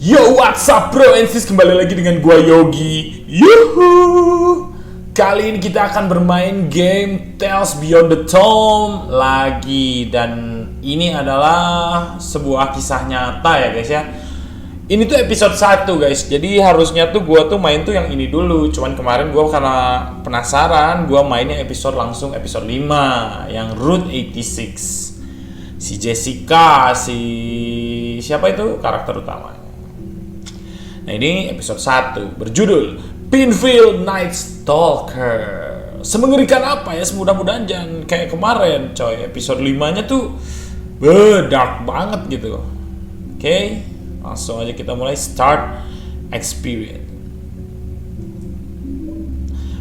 Yo, what's up bro and sis, kembali lagi dengan gua Yogi. Yuhu. Kali ini kita akan bermain game Tales Beyond the Tomb lagi. Dan ini adalah sebuah kisah nyata ya guys ya. Ini tuh episode 1 guys. Jadi harusnya tuh gua tuh main tuh yang ini dulu. Cuman kemarin gua karena penasaran, gua mainnya langsung episode 5 yang Route 86. Si Jessica, siapa itu karakter utamanya. Nah ini episode 1 berjudul Pinfield Night Stalker. Semengerikan apa ya, semudah-mudahan jangan kayak kemarin coy. Episode 5 nya tuh dark banget gitu. Oke, langsung aja kita mulai start experience.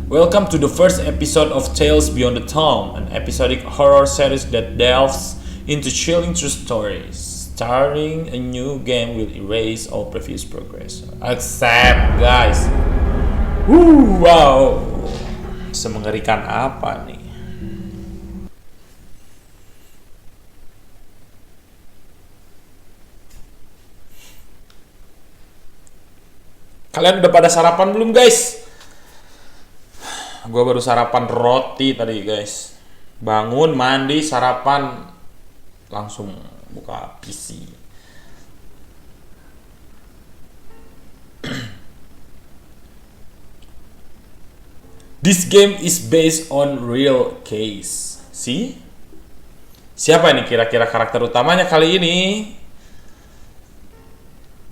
Welcome to the first episode of Tales Beyond the Tomb, an episodic horror series that delves into chilling true stories. Starting a new game will erase all previous progress. Accept, guys. Wow. Semengerikan apa nih? Kalian udah pada sarapan belum, guys? Gua baru sarapan roti tadi, guys. Bangun, mandi, sarapan, langsung buka PC. This game is based on real case. See? Siapa ini kira-kira karakter utamanya kali ini?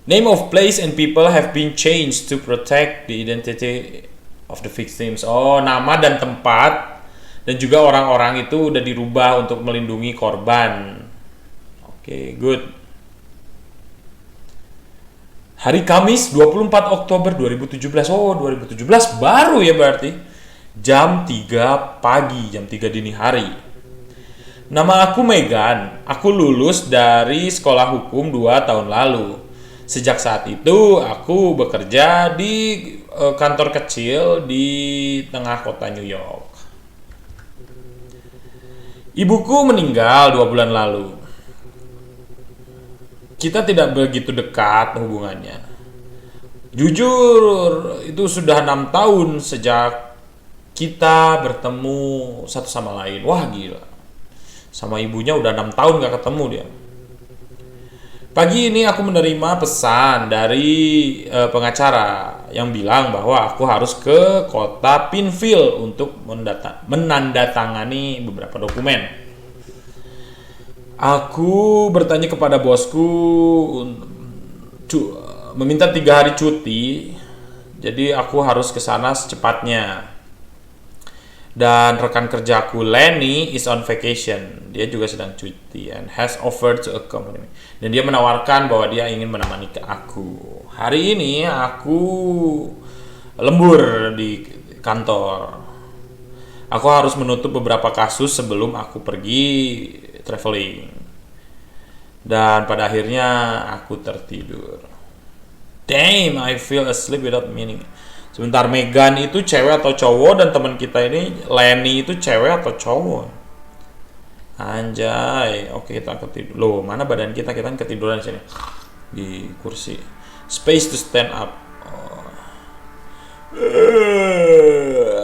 Name of place and people have been changed to protect the identity of the victims. Oh, nama dan tempat dan juga orang-orang itu udah dirubah untuk melindungi korban. Oke, good. Hari Kamis 24 Oktober 2017. Oh, 2017 baru ya berarti. Jam 3 pagi, jam 3 dini hari. Nama aku Megan. Aku lulus dari sekolah hukum 2 tahun lalu. Sejak saat itu aku bekerja di kantor kecil di tengah kota New York. Ibuku meninggal 2 bulan lalu. Kita tidak begitu dekat hubungannya. Jujur, itu sudah 6 tahun sejak kita bertemu satu sama lain. Wah gila. Sama ibunya udah 6 tahun gak ketemu dia. Pagi ini aku menerima pesan dari pengacara yang bilang bahwa aku harus ke kota Pinfield untuk menandatangani beberapa dokumen. Aku bertanya kepada bosku meminta 3 hari cuti, jadi aku harus ke sana secepatnya. Dan rekan kerjaku Lenny is on vacation, dia juga sedang cuti and has offered to accompany me. Dan dia menawarkan bahwa dia ingin menemani aku. Hari ini aku lembur di kantor. Aku harus menutup beberapa kasus sebelum aku pergi traveling. Dan pada akhirnya aku tertidur. Damn, I feel asleep without meaning. Sebentar, Megan itu cewek atau cowok, dan teman kita ini Lenny itu cewek atau cowok? Anjay, oke kita ketidur. Loh, mana badan kita? Kita kan ketiduran di sini di kursi. Space to stand up.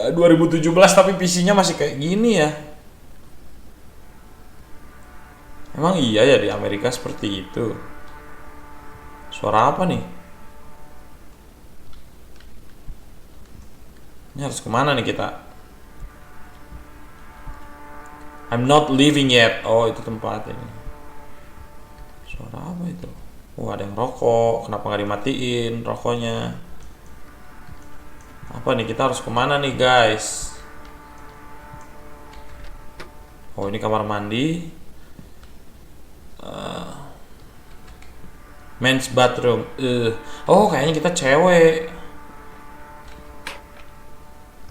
2017 tapi PC-nya masih kayak gini ya. Emang iya ya di Amerika seperti itu. Suara apa nih? Ini harus kemana nih kita? I'm not leaving yet. Oh itu tempat ini. Suara apa itu? Oh ada yang rokok. Kenapa nggak dimatiin rokoknya? Apa nih, kita harus kemana nih guys? Oh ini kamar mandi. Men's bathroom. Oh kayaknya kita cewek.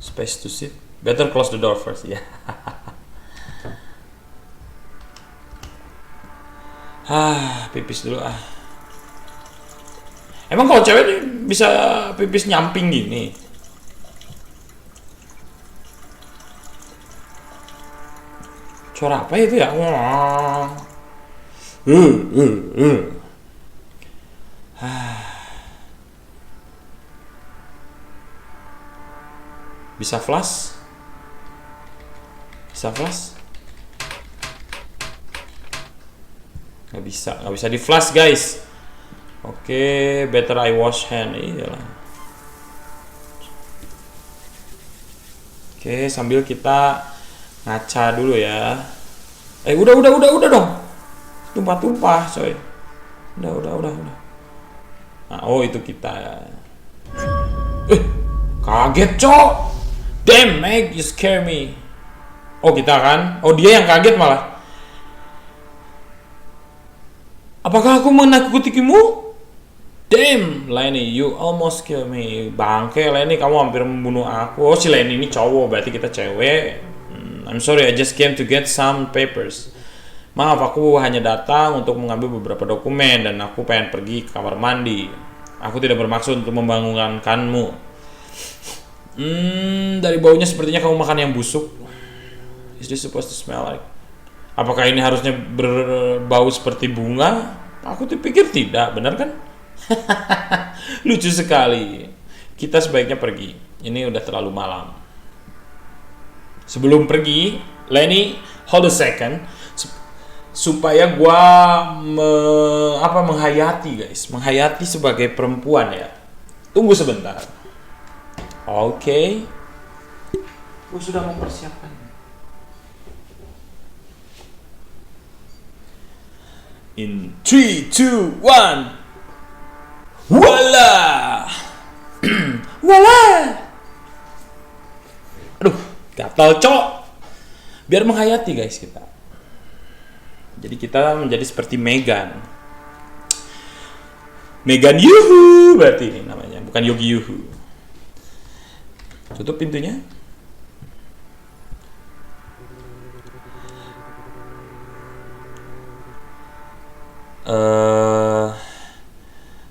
Space to sit. Better close the door first ya. Pipis dulu ah. Emang kalau cewek bisa pipis nyamping gini? Suara apa itu ya? Bisa flash? Bisa flash? Nggak bisa di flash guys. Oke, better I wash hand. Iyalah. Oke, sambil kita ngaca dulu ya. Udah dong. Tumpah-tumpah, coy. Udah. Nah, oh itu kita ya. Kaget, cok. Damn, Meg, you scare me. Oh, kita kan? Oh, dia yang kaget malah. Apakah aku menakutimu? Damn, Lenny, you almost kill me. Bangke, Lenny, kamu hampir membunuh aku. Oh, si Lenny ini cowok, berarti kita cewek. I'm sorry, I just came to get some papers. Maaf, aku hanya datang untuk mengambil beberapa dokumen dan aku pengen pergi ke kamar mandi. Aku tidak bermaksud untuk membangunkanmu. Dari baunya sepertinya kamu makan yang busuk. Is this supposed to smell like? Apakah ini harusnya berbau seperti bunga? Aku pikir tidak, benar kan? Lucu sekali. Kita sebaiknya pergi. Ini udah terlalu malam. Sebelum pergi, Lenny, hold a second. Supaya gua menghayati guys, menghayati sebagai perempuan ya. Tunggu sebentar. Oke. Gua sudah mempersiapkan. In 3, 2, 1. Voila. Voila. Aduh, gatal cok. Biar menghayati guys kita. Jadi kita menjadi seperti Megan. Megan Yuhu berarti ini namanya, bukan Yogi Yuhu. Tutup pintunya.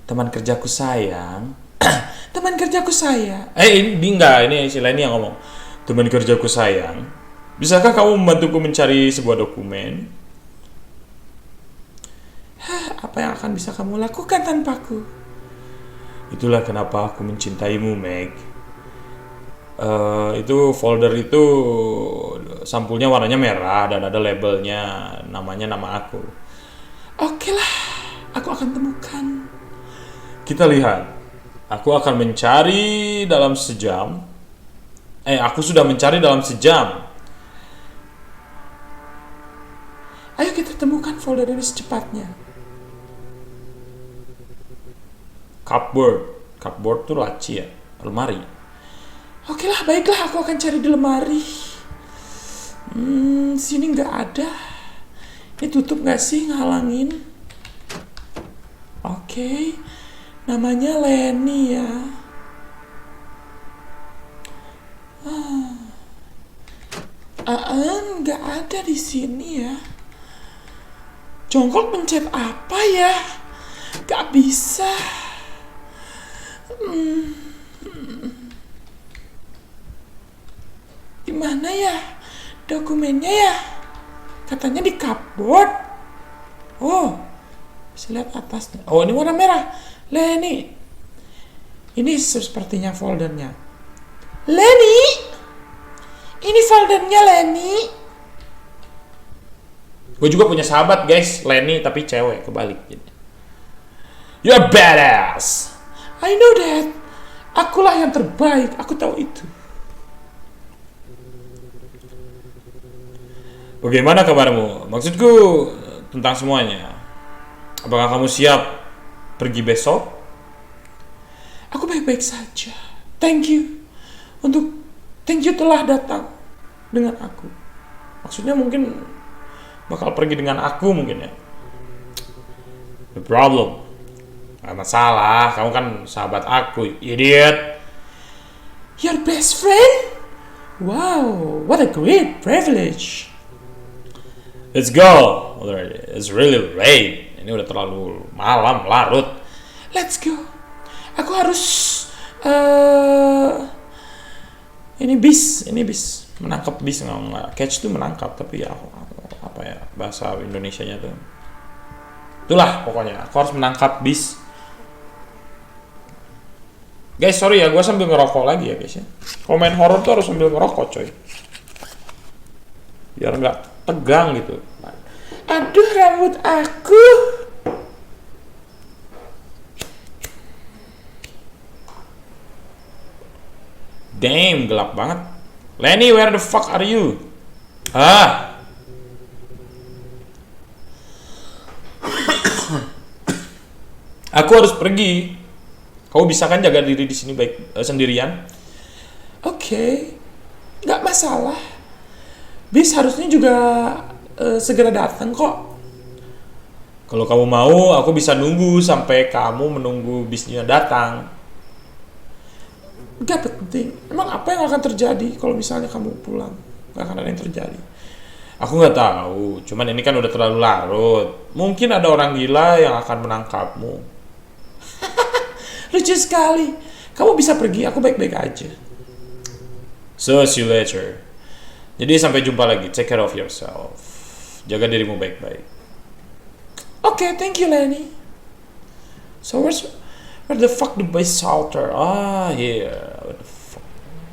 Teman kerjaku sayang. Teman kerjaku sayang. Ini enggak, ini si Lenny yang ngomong. Teman kerjaku sayang, bisakah kamu membantuku mencari sebuah dokumen? Apa yang akan bisa kamu lakukan tanpaku? Itulah kenapa aku mencintaimu, Meg. Itu folder itu sampulnya warnanya merah dan ada labelnya, namanya nama aku. Oke lah, aku akan temukan. Kita lihat. Aku akan mencari dalam sejam. Aku sudah mencari dalam sejam. Ayo kita temukan folder ini secepatnya. Cupboard tuh laci ya, lemari. Oke lah, baiklah, aku akan cari di lemari. Sini nggak ada. Ini tutup nggak sih, ngalangin? Oke, namanya Lenny ya. Nggak ada di sini ya. Jongkok pencet apa ya? Nggak bisa. Gimana ya dokumennya ya? Katanya di cupboard. Oh, bisa lihat atasnya. Oh, ini warna merah. Lenny. Ini sepertinya foldernya. Lenny, ini foldernya Lenny. Gue juga punya sahabat guys, Lenny tapi cewek, kebalik. You're badass. I know that. Akulah yang terbaik. Aku tahu itu. Bagaimana kabarmu? Maksudku tentang semuanya. Apakah kamu siap pergi besok? Aku baik-baik saja. Thank you telah datang dengan aku. Maksudnya mungkin bakal pergi dengan aku mungkin ya. No problem. Gak masalah, kamu kan sahabat aku, idiot. Your best friend? Wow, what a great privilege. Let's go. It's really late. Ini udah terlalu malam, larut. Let's go. Aku harus ini bis menangkap bis, nggak catch tuh menangkap, tapi ya apa ya bahasa Indonesianya tuh. Itulah pokoknya aku harus menangkap bis. Guys, sorry ya, gue sambil ngerokok lagi ya guys ya. Kalau main horror tuh harus sambil ngerokok coy. Biar nggak tegang gitu. Aduh rambut aku. Damn, gelap banget. Lenny, where the fuck are you? Aku harus pergi. Kau bisa kan jaga diri di sini baik sendirian? Oke, nggak masalah. Bis harusnya juga segera datang kok. Kalau kamu mau, aku bisa nunggu sampai kamu menunggu bisnya datang. Gak penting. Emang apa yang akan terjadi kalau misalnya kamu pulang? Gak akan ada yang terjadi. Aku nggak tahu. Cuman ini kan udah terlalu larut. Mungkin ada orang gila yang akan menangkapmu. Lucu sekali. Kamu bisa pergi. Aku baik-baik aja. So see you later. Jadi sampai jumpa lagi. Take care of yourself. Jaga dirimu baik-baik. Okay, thank you, Lenny. So where the fuck the base shelter? Here. Where the fuck?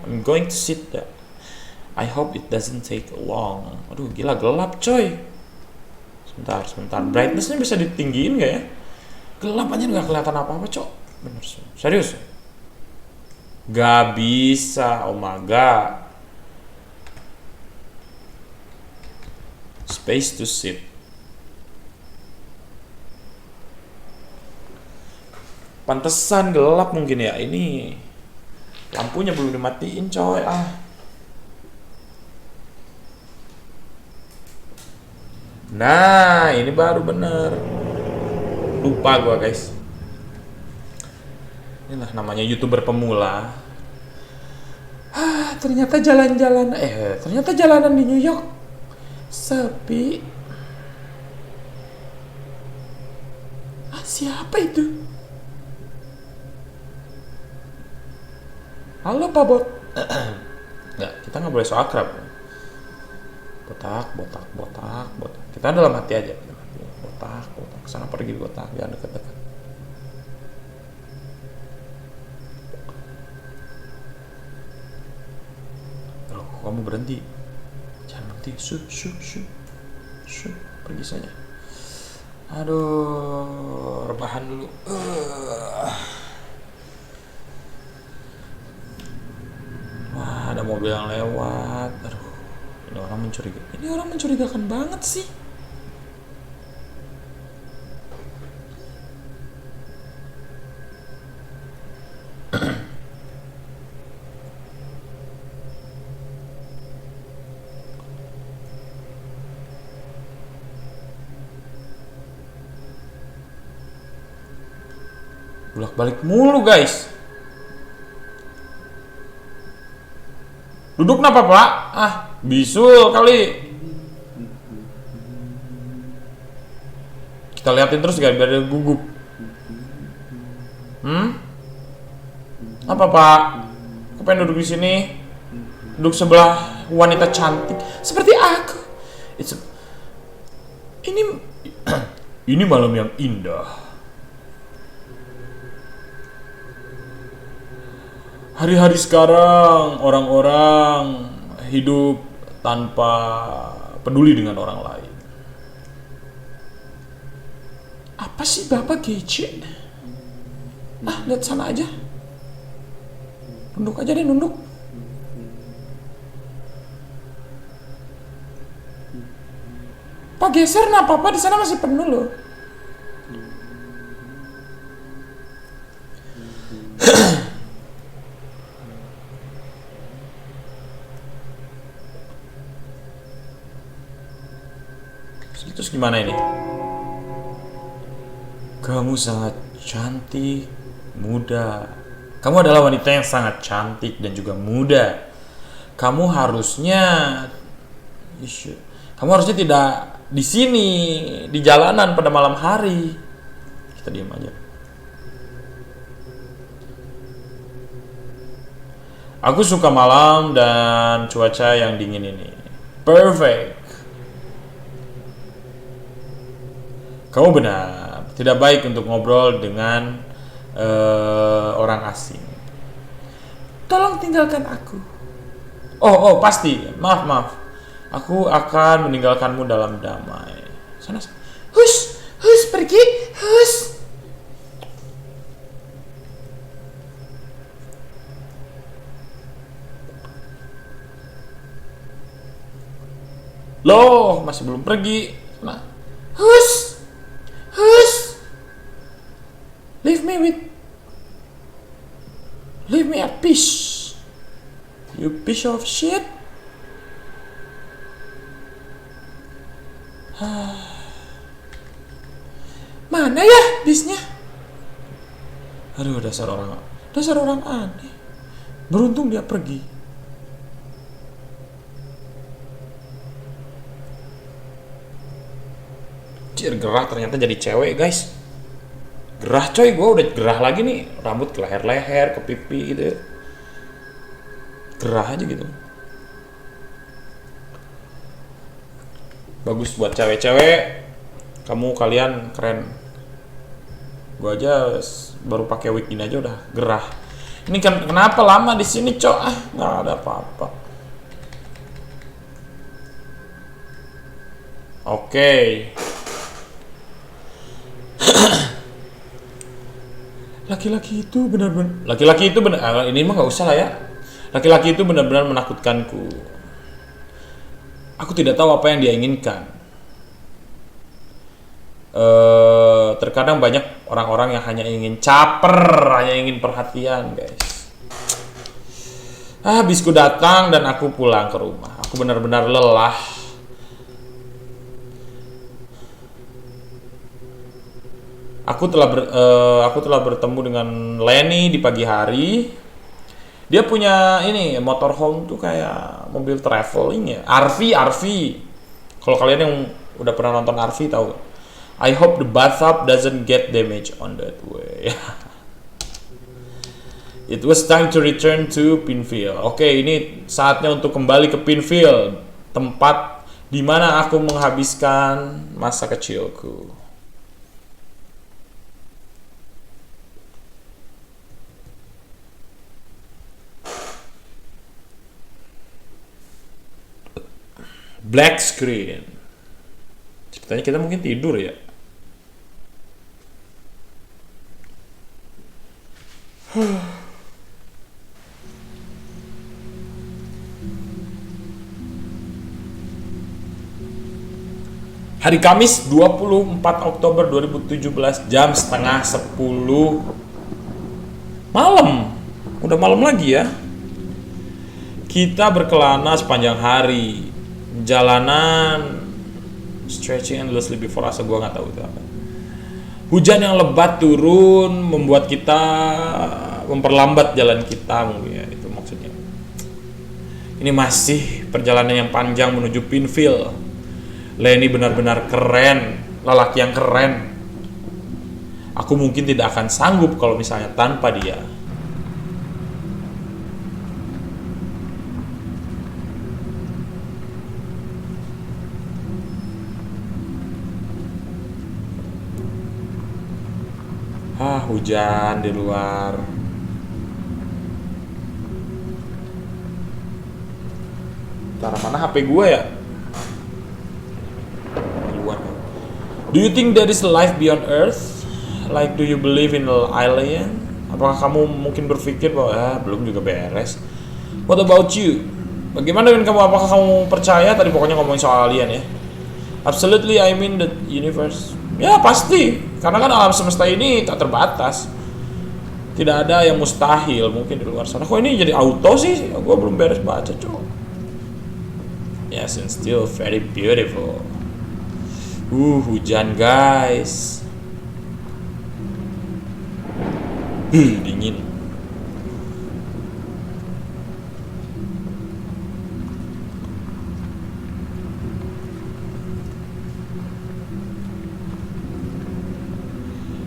I'm going to sit there. I hope it doesn't take long. Aduh, gila gelap, coy. Sebentar. Brightness-nya bisa ditinggiin nggak ya? Gelap aja nggak kelihatan apa-apa, cok. Bener, serius. Gak bisa, oh my god. Space to sit. Pantesan gelap mungkin ya. Ini lampunya belum dimatiin coy. Nah ini baru bener. Lupa gua guys. Inilah namanya YouTuber pemula. Ternyata ternyata jalanan di New York sepi. Siapa itu? Halo Pak Bot. Nggak, kita nggak boleh so akrab. Botak. Kita dalam hati aja. Botak. Sana pergi botak, jangan dekat-dekat. Loh, kamu berhenti? Jangan berhenti. Pergi saja. Aduh, rebahan dulu. Wah, ada mobil yang lewat. Aduh, ini orang mencurigakan banget sih. Bolak-balik mulu guys. Duduk kenapa pak? Bisul kali. Kita liatin terus gak biar dia gugup. Apa pak? Aku pengen duduk di sini. Duduk sebelah wanita cantik seperti aku. Ini malam yang indah. Hari-hari sekarang orang-orang hidup tanpa peduli dengan orang lain. Apa sih Bapak gadget? Lihat sana aja. Nunduk aja deh, nunduk. Pak geser, nah Papa di sana masih penuh loh. Terus gimana ini? Kamu sangat cantik, muda. Kamu adalah wanita yang sangat cantik dan juga muda. Kamu harusnya tidak di sini, di jalanan pada malam hari. Kita diam aja. Aku suka malam dan cuaca yang dingin ini. Perfect. Kamu benar, tidak baik untuk ngobrol dengan orang asing. Tolong tinggalkan aku. Oh, pasti. Maaf. Aku akan meninggalkanmu dalam damai. Sana. Hus, pergi. Hus. Loh, masih belum pergi. Nah. Hus. Leave me at peace. You piece of shit. Mana ya bisnya? Aduh, dasar orang aneh. Beruntung dia pergi. Gerah ternyata jadi cewek, guys. Gerah coy, gue udah gerah lagi nih. Rambut ke leher-leher, ke pipi gitu. Gerah aja gitu. Bagus buat cewek-cewek. Kalian keren. Gue aja baru pakai wig ini aja udah gerah. Ini kan kenapa lama di sini, cok? Nggak ada apa-apa. Oke. Laki-laki itu benar ini mah nggak usah lah ya. Laki-laki itu benar-benar menakutkanku. Aku tidak tahu apa yang dia inginkan. Terkadang banyak orang-orang yang hanya ingin hanya ingin perhatian, guys. Bisku datang dan aku pulang ke rumah. Aku benar-benar lelah. Aku telah bertemu dengan Lenny di pagi hari. Dia punya ini motorhome tuh kayak mobil traveling ya. RV. Kalau kalian yang udah pernah nonton RV tahu. I hope the bathtub doesn't get damaged on that way. It was time to return to Pinfield. Oke, ini saatnya untuk kembali ke Pinfield, tempat di mana aku menghabiskan masa kecilku. Black screen. Ceritanya kita mungkin tidur ya. Hari Kamis 24 Oktober 2017 jam setengah 10 malam. Udah malam lagi ya. Kita berkelana sepanjang hari. Jalanan stretching endlessly before us, gua nggak tahu itu apa. Hujan yang lebat turun membuat kita memperlambat jalan kita, mungkin ya, itu maksudnya. Ini masih perjalanan yang panjang menuju Pinfield. Lenny benar-benar keren, lelaki yang keren. Aku mungkin tidak akan sanggup kalau misalnya tanpa dia. Hujan di luar. Taruh mana HP gue ya? Di luar. Do you think there is life beyond Earth? Like, do you believe in an alien? Apakah kamu mungkin berpikir bahwa belum juga beres? What about you? Bagaimana dengan kamu? Apakah kamu percaya? Tadi pokoknya ngomongin soal alien ya. Absolutely, I mean the universe. Ya pasti, karena kan alam semesta ini tak terbatas. Tidak ada yang mustahil mungkin di luar sana. Kok ini jadi auto sih? Gue belum beres baca, cok. Yes, and still very beautiful. Hujan guys. Dingin.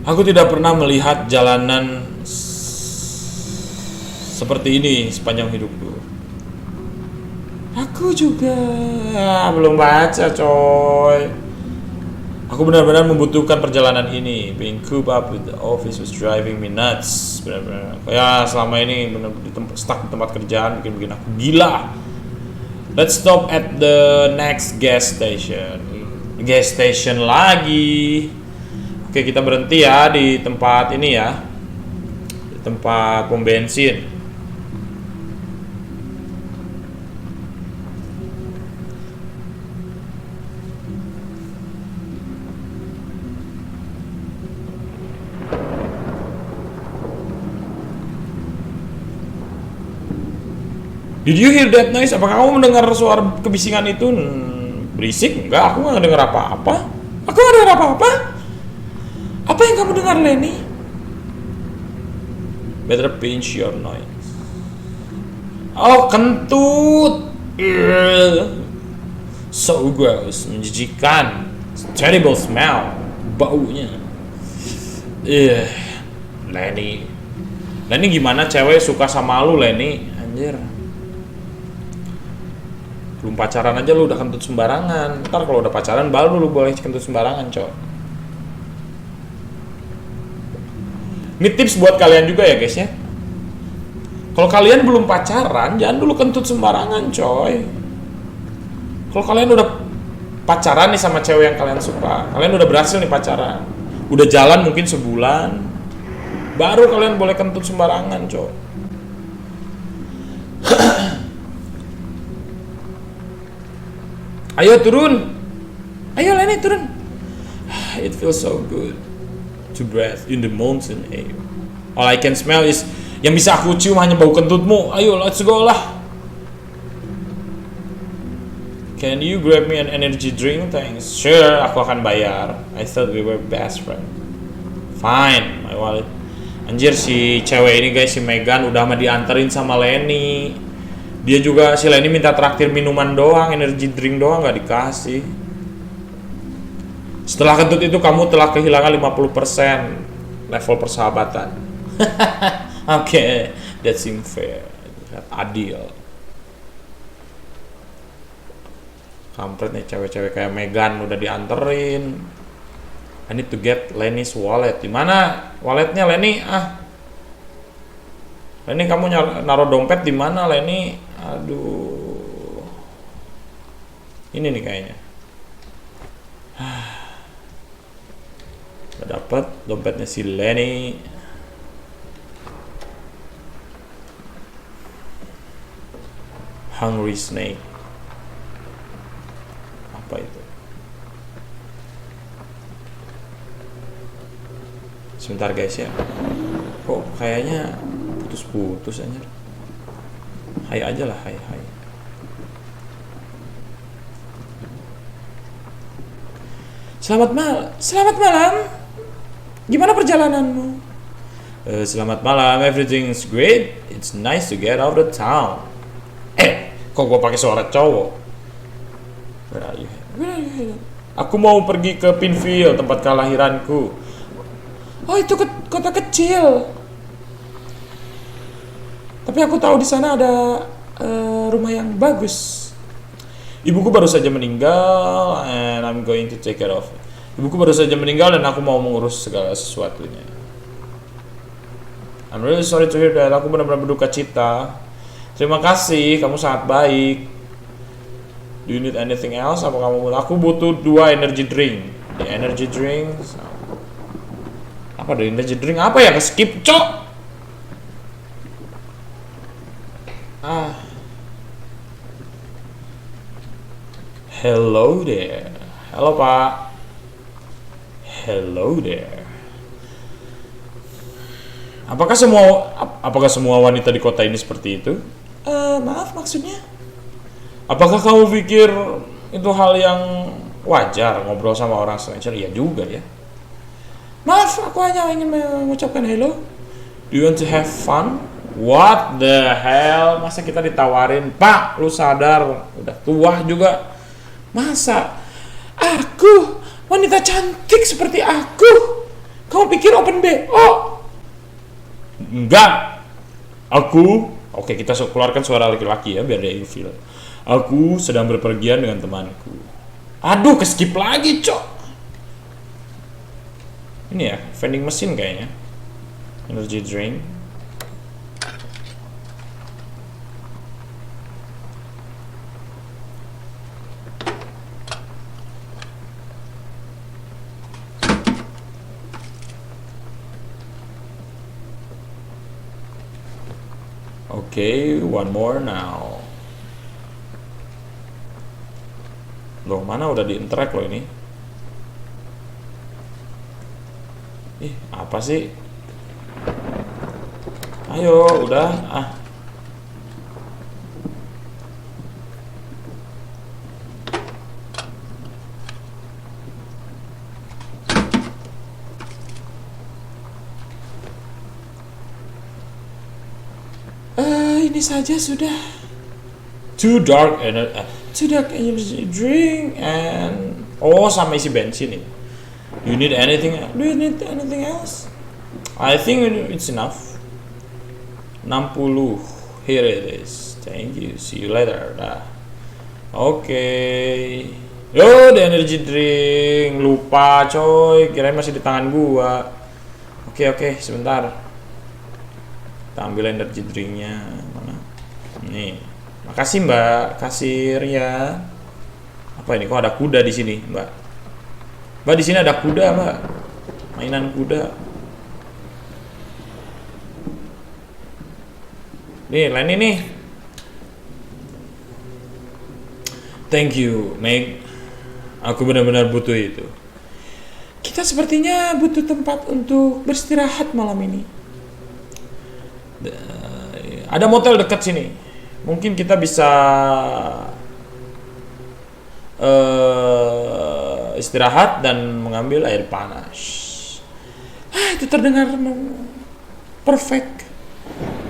Aku tidak pernah melihat jalanan seperti ini sepanjang hidupku. Aku juga belum baca, coy. Aku benar-benar membutuhkan perjalanan ini. Being cooped up with the office was driving me nuts. Benar-benar. Ya selama ini benar-benar stuck di tempat kerjaan bikin aku gila. Let's stop at the next gas station. Gas station lagi. Oke, kita berhenti ya di tempat ini ya. Di tempat pom bensin. Did you hear that noise? Apakah kamu mendengar suara kebisingan itu? Berisik? Enggak, aku nggak dengar apa-apa. Aku nggak dengar apa-apa. Apa yang kamu dengar, Lenny? Better pinch your noise. Oh, kentut. So gross, menjijikan. Terrible smell. Baunya. Lenny. Lenny gimana cewek suka sama lu, Lenny? Anjir. Belum pacaran aja lu udah kentut sembarangan. Ntar kalau udah pacaran baru lu boleh kentut sembarangan, cok. Ini tips buat kalian juga ya guys ya. Kalau kalian belum pacaran, jangan dulu kentut sembarangan, coy. Kalau kalian udah pacaran nih sama cewek yang kalian suka, kalian udah berhasil nih pacaran, udah jalan mungkin sebulan, baru kalian boleh kentut sembarangan, coy. Ayo turun. Ayo Lenny turun. It feels so good to breathe in the mountain air. All I can smell is, yang bisa aku cium hanya bau kentutmu. Ayo let's go lah. Can you grab me an energy drink? Thanks. Sure, aku akan bayar. I thought we were best friend. Fine, my wallet. Anjir si cewek ini guys, si Megan udah mah dianterin sama Lenny. Dia juga, si Lenny minta traktir minuman doang, energy drink doang, gak dikasih. Setelah kentut itu kamu telah kehilangan 50% level persahabatan. Oke, that seems fair. Adil. Kampret nih cewek-cewek kayak Megan udah dianterin. I need to get Lenny's wallet. Di mana walletnya Lenny? Lenny kamu naruh dompet di mana Lenny? Aduh. Ini nih kayaknya. Udah dapet dompetnya si Lenny. Hungry snake. Apa itu? Sebentar guys ya. Kok kayaknya putus-putus aja. Hai aja lah, hai. Selamat malam. Gimana perjalananmu? Selamat malam, everything's great. It's nice to get out of town. Kok gue pakai suara cowok? Where are you? Aku mau pergi ke Pinville, tempat kelahiranku. Oh, itu kota kecil. Tapi aku tahu di sana ada rumah yang bagus. Ibuku baru saja meninggal, and I'm going to take care of it. Ibuku baru saja meninggal dan aku mau mengurus segala sesuatunya. I'm really sorry to hear that. Aku benar-benar berduka cita. Terima kasih, kamu sangat baik. Do you need anything else? Apa kamu? Aku butuh 2 energy drink. The energy drink. Apa the energy drink? Apa ya? Skip, cok. Hello there. Halo Pak. Hello there. Apakah semua wanita di kota ini seperti itu? Maaf, maksudnya? Apakah kamu pikir itu hal yang wajar ngobrol sama orang stranger? Iya juga ya. Maaf, aku hanya ingin mengucapkan hello. Do you want to have fun? What the hell? Masa kita ditawarin, Pak, lu sadar, udah tua juga. Masa aku, wanita cantik seperti aku, kamu pikir open BO? Enggak. Oke, kita keluarkan suara laki-laki ya biar dia ilfil. Aku sedang berpergian dengan temanku. Aduh, keskip lagi, cok. Ini ya, vending machine kayaknya. Energy drink. Okay, one more now. Loh, mana udah di interact loh ini? Ih, apa sih? Ayo, udah. Ini saja sudah. Too dark energy drink and sama isi bensin ini. You need anything? Do you need anything else? I think it's enough. 60. Here it is. Thank you. See you later. Dah. Oke. Yo, the energy drink. Lupa coy. Kirain masih di tangan gua. Oke, sebentar. Kita ambil energy drinknya. Mana? Nih. Makasih Mbak, kasir ya. Apa ini? Kok ada kuda di sini, Mbak? Mbak, di sini ada kuda, Mbak. Mainan kuda. Nih, lain ini. Thank you, Meg. Aku benar-benar butuh itu. Kita sepertinya butuh tempat untuk beristirahat malam ini. Ada motel dekat sini. Mungkin kita bisa istirahat dan mengambil air panas. Itu terdengar perfect.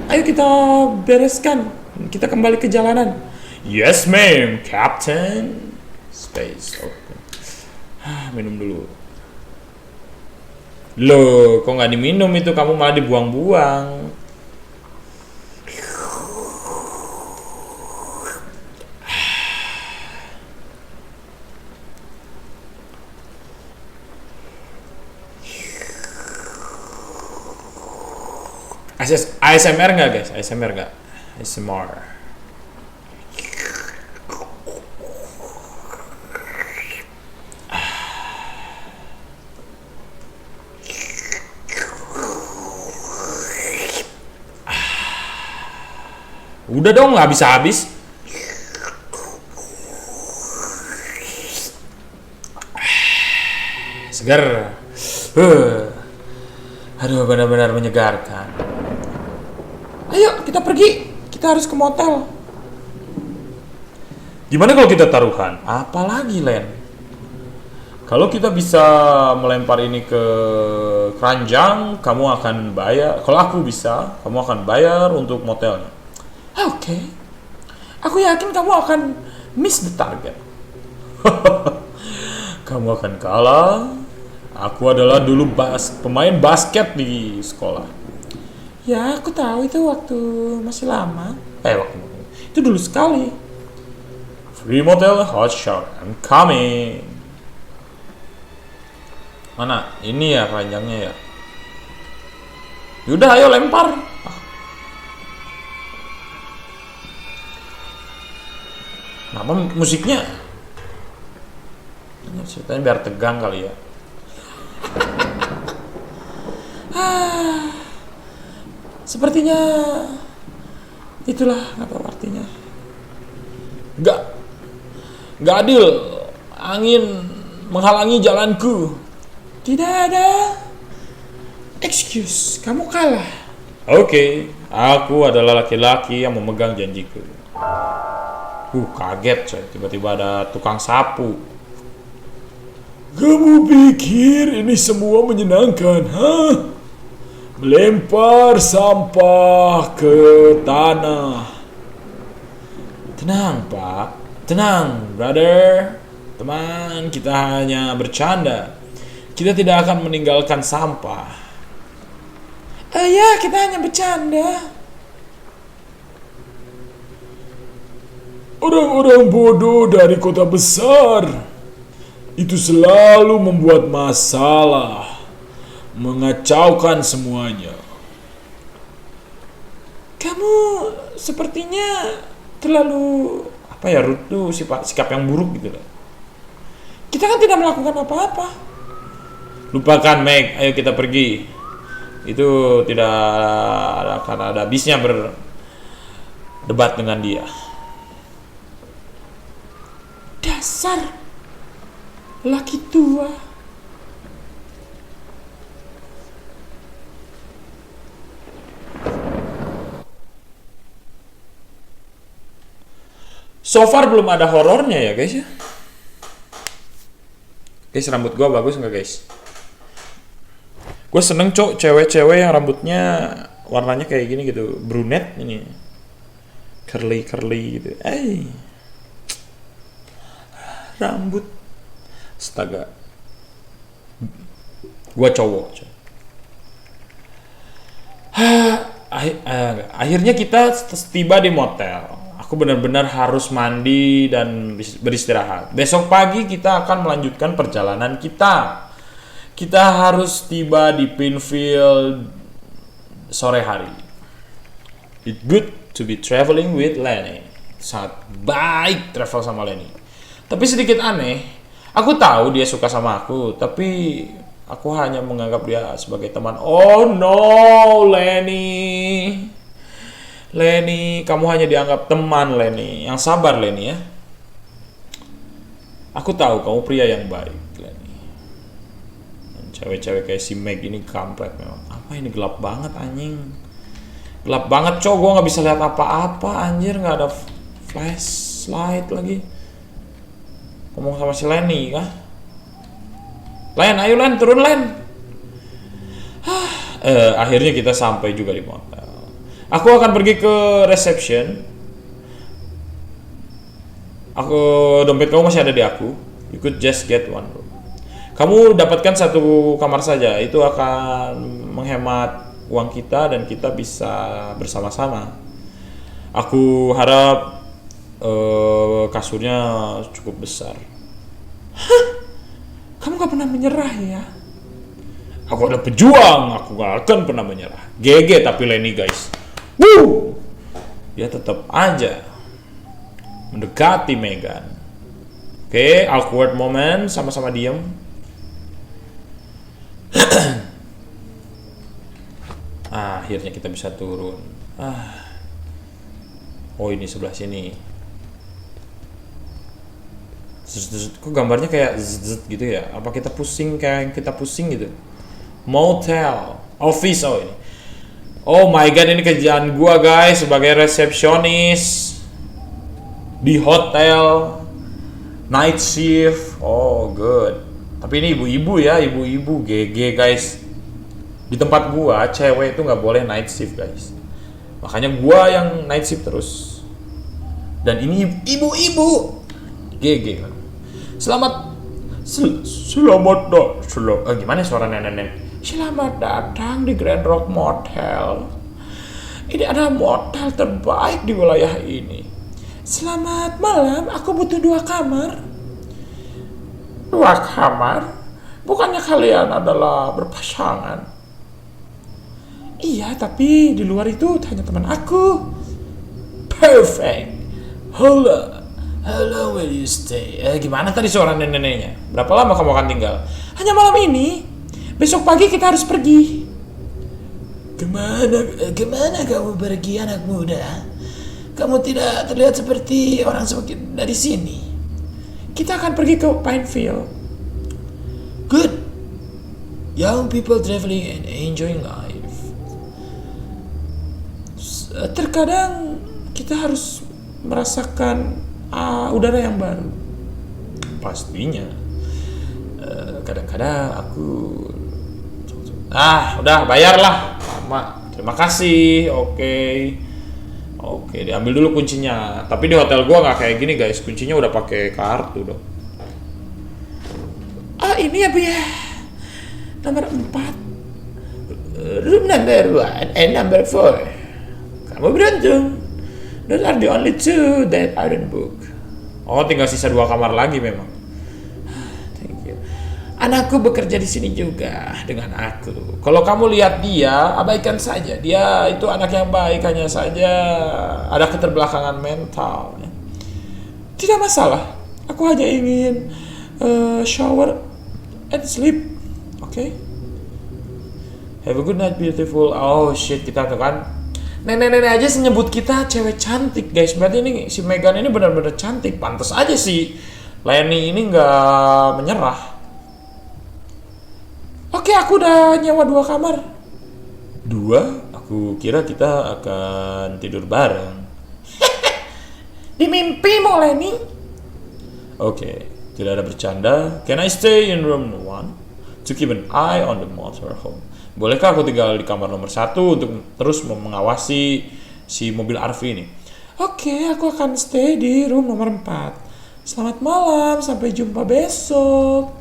Ayo kita bereskan. Kita kembali ke jalanan. Yes, ma'am, Captain. Space open. Minum dulu. Loh, kok nggak diminum itu? Kamu malah dibuang-buang. ASMR nggak guys? ASMR nggak? ASMR. Udah dong, nggak habis-habis. Segar. Aduh, benar-benar menyegarkan. Ayo, kita pergi. Kita harus ke motel. Gimana kalau kita taruhan? Apalagi, Len? Kalau kita bisa melempar ini ke keranjang, kamu akan bayar. Kalau aku bisa, kamu akan bayar untuk motelnya. Oke. Aku yakin kamu akan miss the target. Kamu akan kalah. Aku adalah dulu pemain basket di sekolah. Ya, aku tahu itu waktu masih lama. Itu dulu sekali. Free motel, hot shower, I'm coming. Mana? Ini ya keranjangnya ya. Yaudah, ayo lempar. Kenapa musiknya? Ceritanya biar tegang kali ya. Sepertinya itulah apa artinya. Gak adil. Angin menghalangi jalanku. Tidak ada excuse. Kamu kalah. Oke, aku adalah laki-laki yang memegang janjiku. Kaget coy. Tiba-tiba ada tukang sapu. Kamu pikir ini semua menyenangkan, hah? Melempar sampah ke tanah. Tenang, Pak. Tenang, brother. Teman, kita hanya bercanda. Kita tidak akan meninggalkan sampah. Ya, kita hanya bercanda. Orang-orang bodoh dari kota besar itu selalu membuat masalah. mengacaukan semuanya. Kamu sepertinya terlalu rutu, sikap yang buruk gitu loh. Kita kan tidak melakukan apa-apa. Lupakan Meg, ayo kita pergi. Itu tidak akan ada habisnya berdebat dengan dia. Dasar laki tua. So far belum ada horornya ya guys ya. Guys, rambut gua bagus nggak guys? Gue seneng cewek-cewek yang rambutnya warnanya kayak gini gitu, brunette ini, curly gitu. Rambut, astaga. Gua cowok. Akhirnya kita tiba di motel. Aku benar-benar harus mandi dan beristirahat. Besok pagi kita akan melanjutkan perjalanan kita. Kita harus tiba di Pinfield sore hari. It's good to be traveling with Lenny. Sangat baik travel sama Lenny. Tapi sedikit aneh. Aku tahu dia suka sama aku, tapi aku hanya menganggap dia sebagai teman. Oh no, Lenny. Lenny, kamu hanya dianggap teman, Lenny. Yang sabar, Lenny ya. Aku tahu kamu pria yang baik, Lenny. Dan cewek-cewek kayak si Meg ini kampret memang. Apa ini gelap banget anjing. Gelap banget, cowok. Gue nggak bisa lihat apa-apa, anjir. Nggak ada flashlight lagi. Ngomong sama si Lenny kah? Len, ayo Len, turun Len. Akhirnya kita sampai juga di motel. Aku akan pergi ke reception. Dompet kamu masih ada di aku. You could just get one room. Kamu dapatkan satu kamar saja. Itu akan menghemat uang kita dan kita bisa bersama-sama. Aku harap kasurnya cukup besar. Hah? Kamu gak pernah menyerah ya? Aku adalah pejuang. Aku gak akan pernah menyerah. GG tapi Lenny guys. Woo! Dia tetap aja mendekati Megan. Oke, awkward moment, sama-sama diem. Akhirnya kita bisa turun. Oh ini sebelah sini. Kok gambarnya kayak zzz gitu ya? Apa kita pusing kayak kita pusing gitu? Motel, office, oh ini. Oh my god, ini kerjaan gua guys sebagai resepsionis di hotel night shift. Oh good. Tapi ini ibu-ibu ya, ibu-ibu GG guys. Di tempat gua cewek itu nggak boleh night shift guys. Makanya gua yang night shift terus. Dan ini ibu-ibu GG. Selamat gimana suara nenek-nenek? Selamat datang di Grand Rock Motel. Ini adalah motel terbaik di wilayah ini. Selamat malam, aku butuh 2 kamar. 2 kamar? Bukannya kalian adalah berpasangan? Iya, tapi di luar itu hanya teman aku. Perfect. How long will you stay? Gimana tadi suara nenek-neneknya? Berapa lama kamu akan tinggal? Hanya malam ini. Besok pagi kita harus pergi. Kemana kamu pergi anak muda? Kamu tidak terlihat seperti orang dari sini. Kita akan pergi ke Pinfield. Good. Young people traveling and enjoying life. Terkadang kita harus merasakan udara yang baru. Pastinya. Kadang-kadang aku udah bayarlah lama. Terima kasih. Oke, diambil dulu kuncinya. Tapi di hotel gua nggak kayak gini guys. Kuncinya udah pakai kartu dong. Ini ya Bu ya. Nomor 4. Room number 1 and number 4. Kamu beruntung. Those are the only 2 that I don't book. Oh, tinggal sisa 2 kamar lagi memang. Thank you. Anakku bekerja di sini juga dengan aku. Kalau kamu lihat dia, abaikan saja. Dia itu anak yang baik, hanya saja ada keterbelakangan mental. Tidak masalah. Aku hanya ingin shower and sleep. Oke? Have a good night, beautiful. Oh shit, kita tuh kan nenek-nenek aja nyebut kita cewek cantik, guys. Berarti ini si Megan ini benar-benar cantik. Pantas aja sih Lenny ini nggak menyerah. Oke, aku udah nyewa 2 kamar. 2? Aku kira kita akan tidur bareng. Di mimpimu, Lenny. Oke, tidak ada bercanda. Can I stay in room 1 to keep an eye on the motorhome? Bolehkah aku tinggal di kamar nomor 1 untuk terus mengawasi si mobil RV ini? Oke, aku akan stay di room nomor 4. Selamat malam, sampai jumpa besok.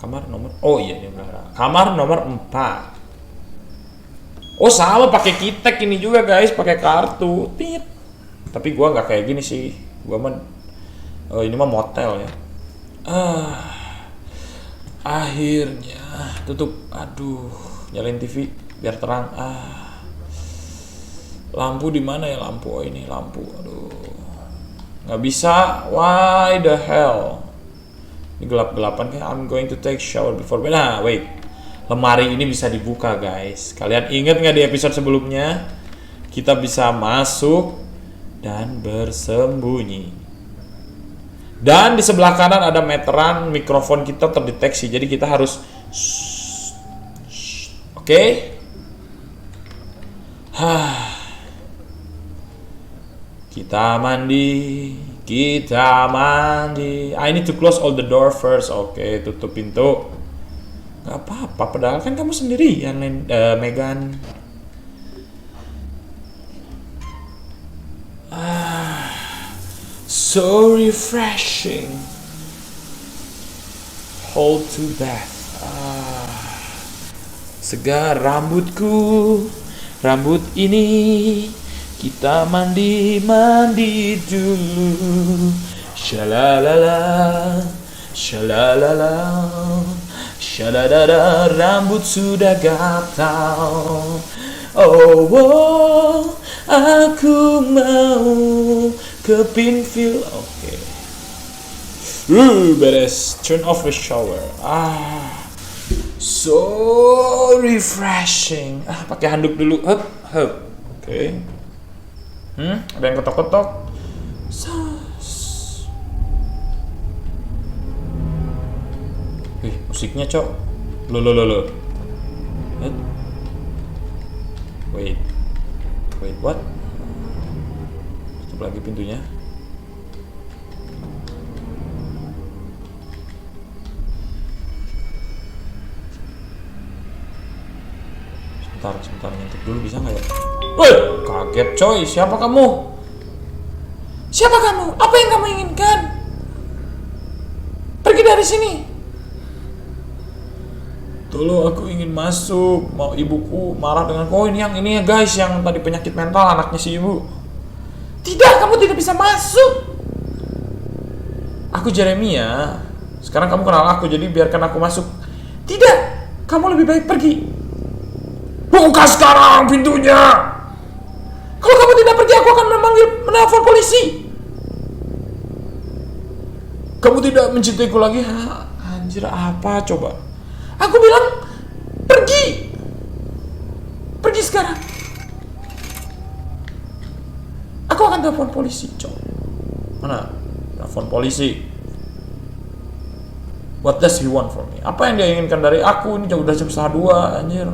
Kamar nomor, oh iya ini kamar nomor 4. Oh sama, pakai kitek ini juga guys, pakai kartu. Tit. Tapi gua nggak kayak gini sih, gua mah ini mah motel ya. Akhirnya tutup. Aduh, nyalain TV biar terang. Lampu di mana ya lampu? Oh ini lampu. Aduh, nggak bisa. Why the hell? Ini gelap-gelapan kayak I'm going to take shower before bed. Nah, wait. Lemari ini bisa dibuka, guys. Kalian ingat nggak di episode sebelumnya? Kita bisa masuk dan bersembunyi. Dan di sebelah kanan ada meteran, mikrofon kita terdeteksi. Jadi kita harus oke? Kita mandi. I need to close all the door first. Oke, tutup pintu. Gak apa-apa, padahal kan kamu sendirian, Megan. So refreshing. Hold to bath. Segar rambutku. Rambut ini kita mandi dulu. Shalalala, shalalala, shalalala, rambut sudah gatal. Oh, aku mau ke Pinfield. Oke. Beres. Turn off the shower. So refreshing. Pakai handuk dulu. Hup. Oke. Ada yang ketok-ketok. Musiknya, Cok. Lo. Wait, what? Tutup lagi pintunya. Sebentar, nyentuh dulu bisa nggak ya? Woi, kaget coy, siapa kamu? Siapa kamu? Apa yang kamu inginkan? Pergi dari sini. Tolong, aku ingin masuk. Mau ibuku marah dengan ini ya guys, yang tadi penyakit mental anaknya si ibu. Tidak, kamu tidak bisa masuk. Aku Jeremia. Sekarang kamu kenal aku, jadi biarkan aku masuk. Tidak, kamu lebih baik pergi. Buka sekarang pintunya. Kalau kamu tidak pergi, aku akan menelpon polisi. Kamu tidak mencintaiku lagi? Anjir, apa coba? Aku bilang pergi. Pergi sekarang. Aku akan telepon polisi, Cok. Mana? Telepon polisi. What does he want from me? Apa yang dia inginkan dari aku? Ini udah jam 1:30, anjir.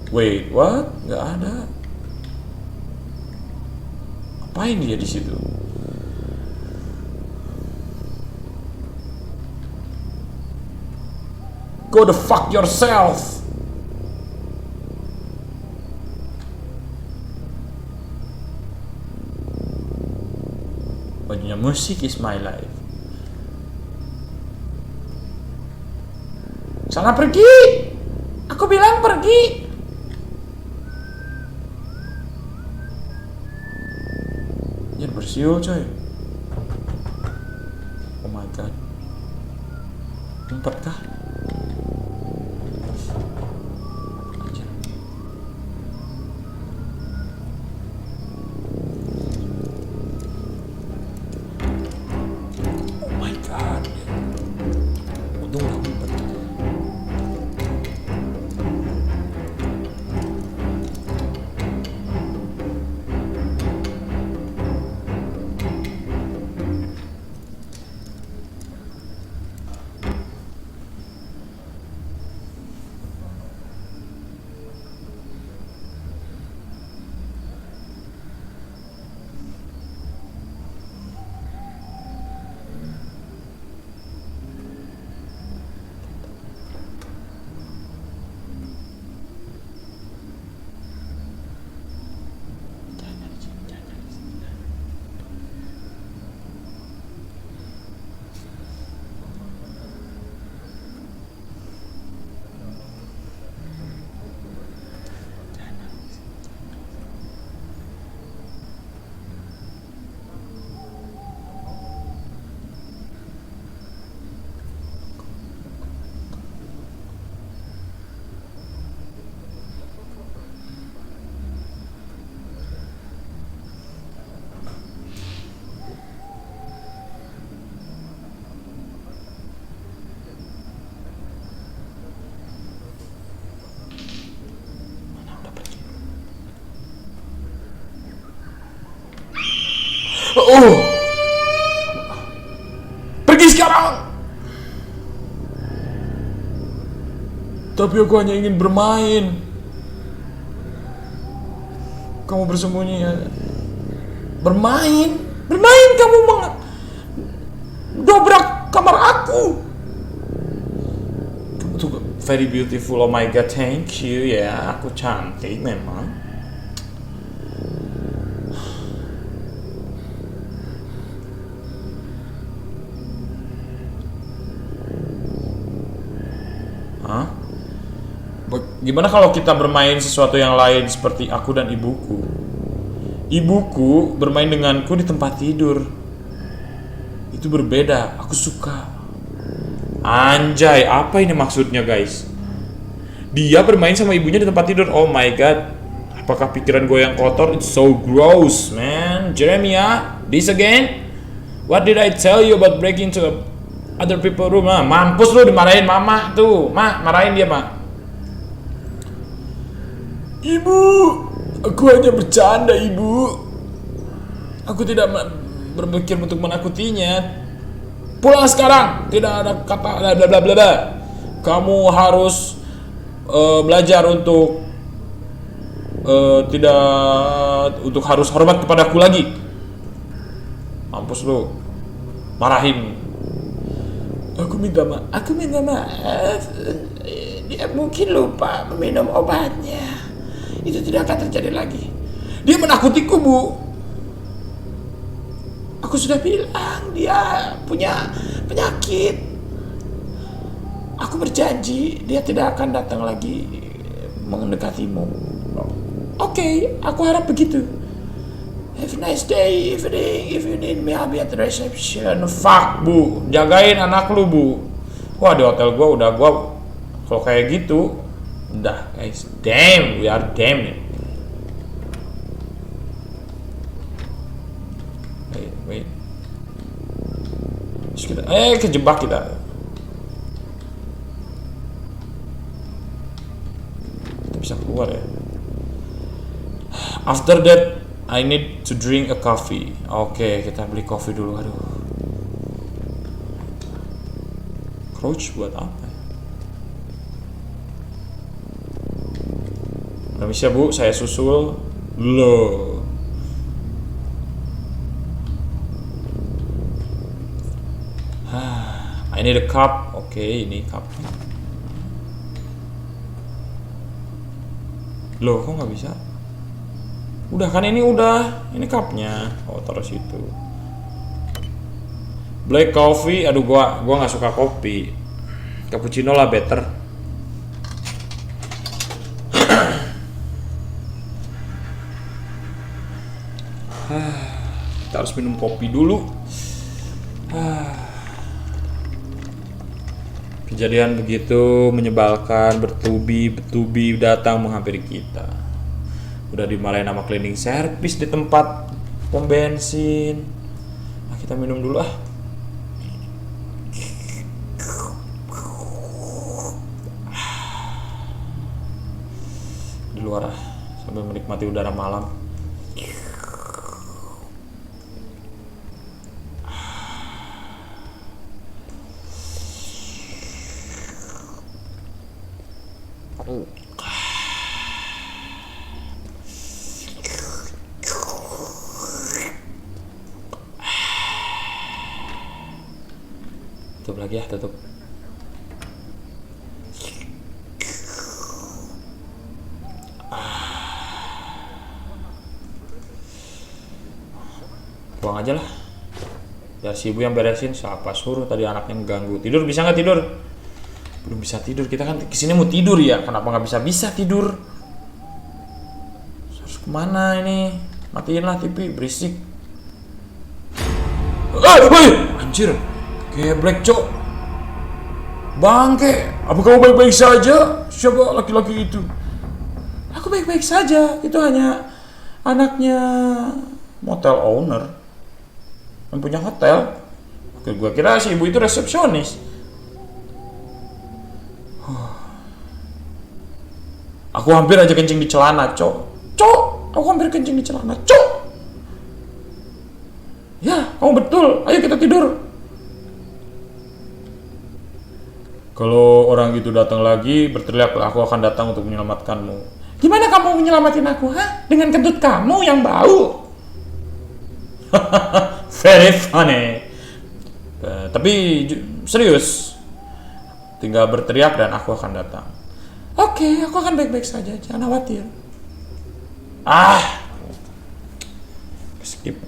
Wait, what? Nggak ada. Ngapain dia di situ? Go the fuck yourself. Bajunya musik is my life. Sana pergi. Aku bilang pergi. Siul coy. Oh my god. Ngumpet kah? Anjir. Oh my god. Untung udah ngumpet. Oh, pergi sekarang. Tapi aku hanya ingin bermain. Kamu bersembunyi ya. Bermain? Bermain kamu dobrak kamar aku. Kamu tuh very beautiful. Oh my god, thank you ya. Aku cantik memang. Hah? Gimana kalau kita bermain sesuatu yang lain seperti aku dan ibuku? Ibuku bermain denganku di tempat tidur. Itu berbeda, aku suka. Anjay, apa ini maksudnya guys? Dia bermain sama ibunya di tempat tidur. Oh my god. Apakah pikiran gue yang kotor? It's so gross, man. Jeremiah, this again? What did I tell you about breaking into other people room? Mampus lu, dimarahin mama tuh. Marahin dia, Ma. Ibu, aku hanya bercanda, Ibu. Aku tidak berpikir untuk menakutinya. Pulang sekarang. Tidak ada kata bla bla bla bla. Kamu harus belajar untuk harus hormat kepadaku lagi. Mampus lu. Marahin. Aku minta maaf. Dia mungkin lupa meminum obatnya. Itu tidak akan terjadi lagi. Dia menakutiku, Bu. Aku sudah bilang dia punya penyakit. Aku berjanji dia tidak akan datang lagi mendekatimu. Oke, aku harap begitu. Have a nice day, evening. If you need me, I'll be at the reception. Fuck, Bu. Jagain anak lu, Bu. Wah, di hotel gua kalau kayak gitu, udah guys. Damn, we are damn it. Wait. Terus kita, kejebak kita. Kita bisa keluar ya. After that, I need to drink a coffee. Oke, kita beli kopi dulu. Aduh. Crouch buat apa? Permisi ya, Bu, saya susul. Loh. I need a cup. Oke, ini cup. Loh, kok nggak bisa? Udah kan ini udah. Ini cupnya. Oh, taruh situ. Black coffee. Aduh, gua nggak suka kopi. Cappuccino lah better. Kita harus minum kopi dulu. Kejadian begitu menyebalkan, bertubi-tubi datang menghampiri kita. Udah dimarahin sama cleaning service di tempat pom bensin. Nah, kita minum dulu ah. Di luar ah, sambil menikmati udara malam. Tutup lagi ya, tutup. Buang aja lah. Biar si ibu yang beresin. Siapa suruh tadi anaknya mengganggu. Tidur bisa nggak tidur? Belum bisa tidur. Kita kan kesini mau tidur ya. Kenapa nggak bisa tidur? Harus kemana ini? Matiin lah TV, berisik. Anjir, geblek cok. Bangke, apa kamu baik-baik saja? Siapa laki-laki itu? Aku baik-baik saja. Itu hanya anaknya motel owner yang punya hotel. Oke, gua kira si ibu itu resepsionis. Aku hampir aja kencing di celana, cok. Aku hampir kencing di celana, cok. Ya, kamu betul. Ayo kita tidur. Kalau orang itu datang lagi, berteriak, aku akan datang untuk menyelamatkanmu. Gimana kamu menyelamatin aku, ha? Dengan kentut kamu yang bau. Very funny. Tapi serius, tinggal berteriak dan aku akan datang. Oke, aku akan baik-baik saja, jangan khawatir. Skip,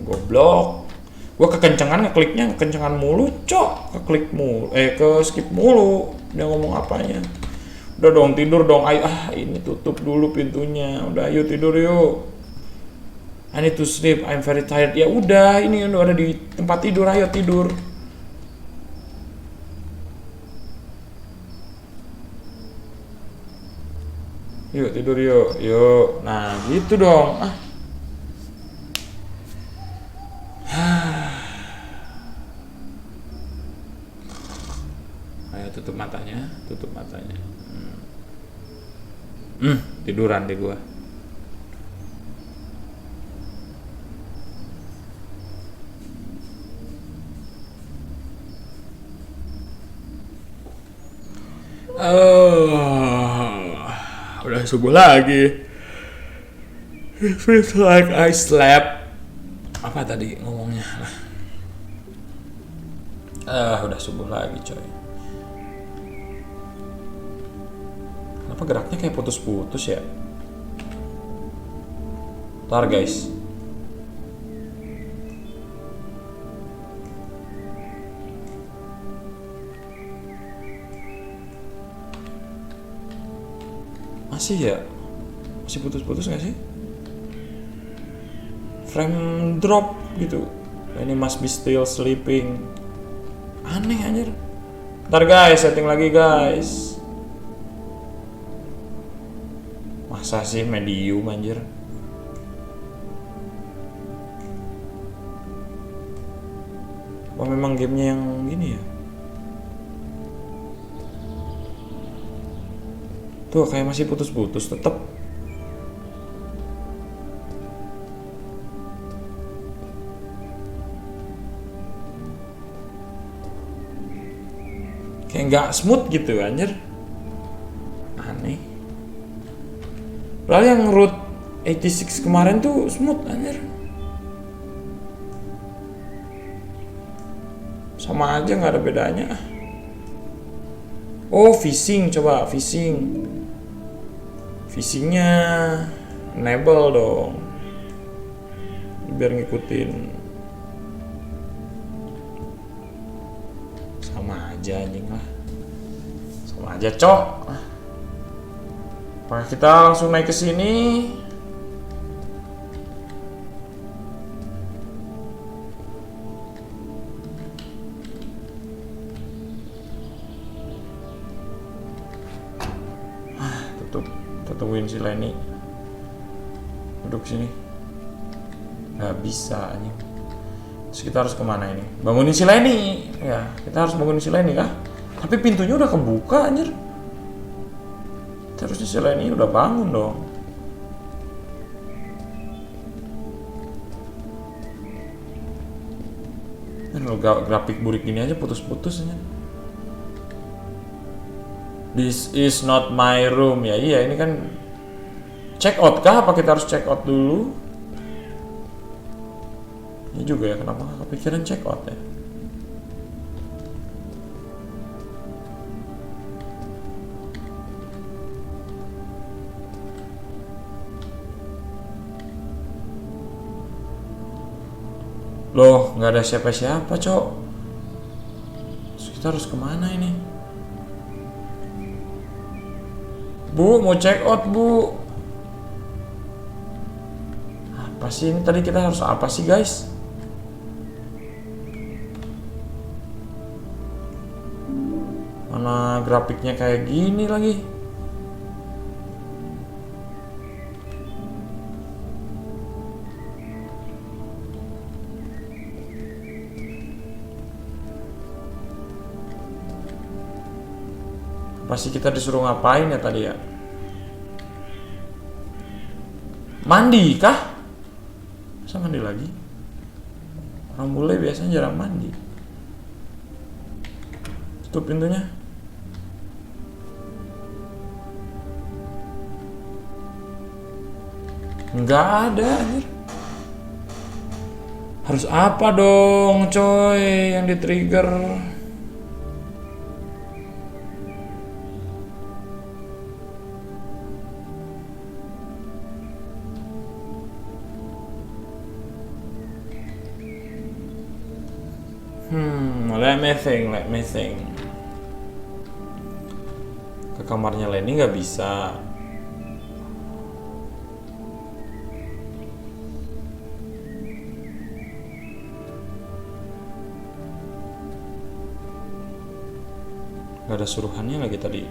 goblok. Gua kekencengan ngekliknya, kekencengan mulu, cok. Keklik mulu, ke skip mulu. Dia ngomong apanya? Udah dong, tidur dong. Ayo, ini tutup dulu pintunya. Udah, ayo tidur yuk. I need to sleep, I'm very tired. Ya udah, ini udah ada di tempat tidur, ayo tidur. Yuk tidur yuk. Nah gitu dong. Ayo tutup matanya. Tiduran deh gua. Udah subuh lagi. It feels like I slept. Apa tadi ngomongnya? Udah subuh lagi coy. Kenapa geraknya kayak putus-putus ya? Ntar guys. Masih ya? Masih putus-putus gak sih? Frame drop gitu. Ini must be still sleeping. Aneh anjir. Ntar guys, setting lagi guys. Masa sih medium anjir? Apa memang gamenya yang gini ya? Tuh kayak masih putus-putus tetep. Kayak nggak smooth gitu anjir. Aneh. Lalu yang Route 86 kemarin tuh smooth anjir. Sama aja nggak ada bedanya. Oh phishing, coba phishing. Phishingnya enable dong. Biar ngikutin. Sama aja anjing lah. Sama aja cok. Apakah kita langsung naik ke sini? tutup. Kita tungguin si Lenny. Duduk sini. Nggak bisa anjing. Terus kita harus kemana ini? Bangunin si Lenny. Ya, kita harus bangunin si Lenny kah? Tapi pintunya udah kebuka anjir. Terusnya si Lenny udah bangun dong. Grafik burik gini aja putus-putus aja. This is not my room. Ya iya, ini kan check out kah? Apa kita harus check out dulu? Ini juga ya, kenapa gak kepikiran check out ya? Loh, nggak ada siapa-siapa, Cok. Terus kita harus kemana ini? Bu, mau check out, Bu. Apa sih ini tadi, kita harus apa sih, guys? Mana grafiknya kayak gini lagi? Pasti kita disuruh ngapain ya tadi ya? Mandi kah? Masa mandi lagi? Orang bule biasanya jarang mandi. Tutup pintunya. Nggak ada anjir. Harus apa dong coy yang di trigger? Let me think. Ke kamarnya Lenny nggak bisa. Gak ada suruhannya lagi tadi.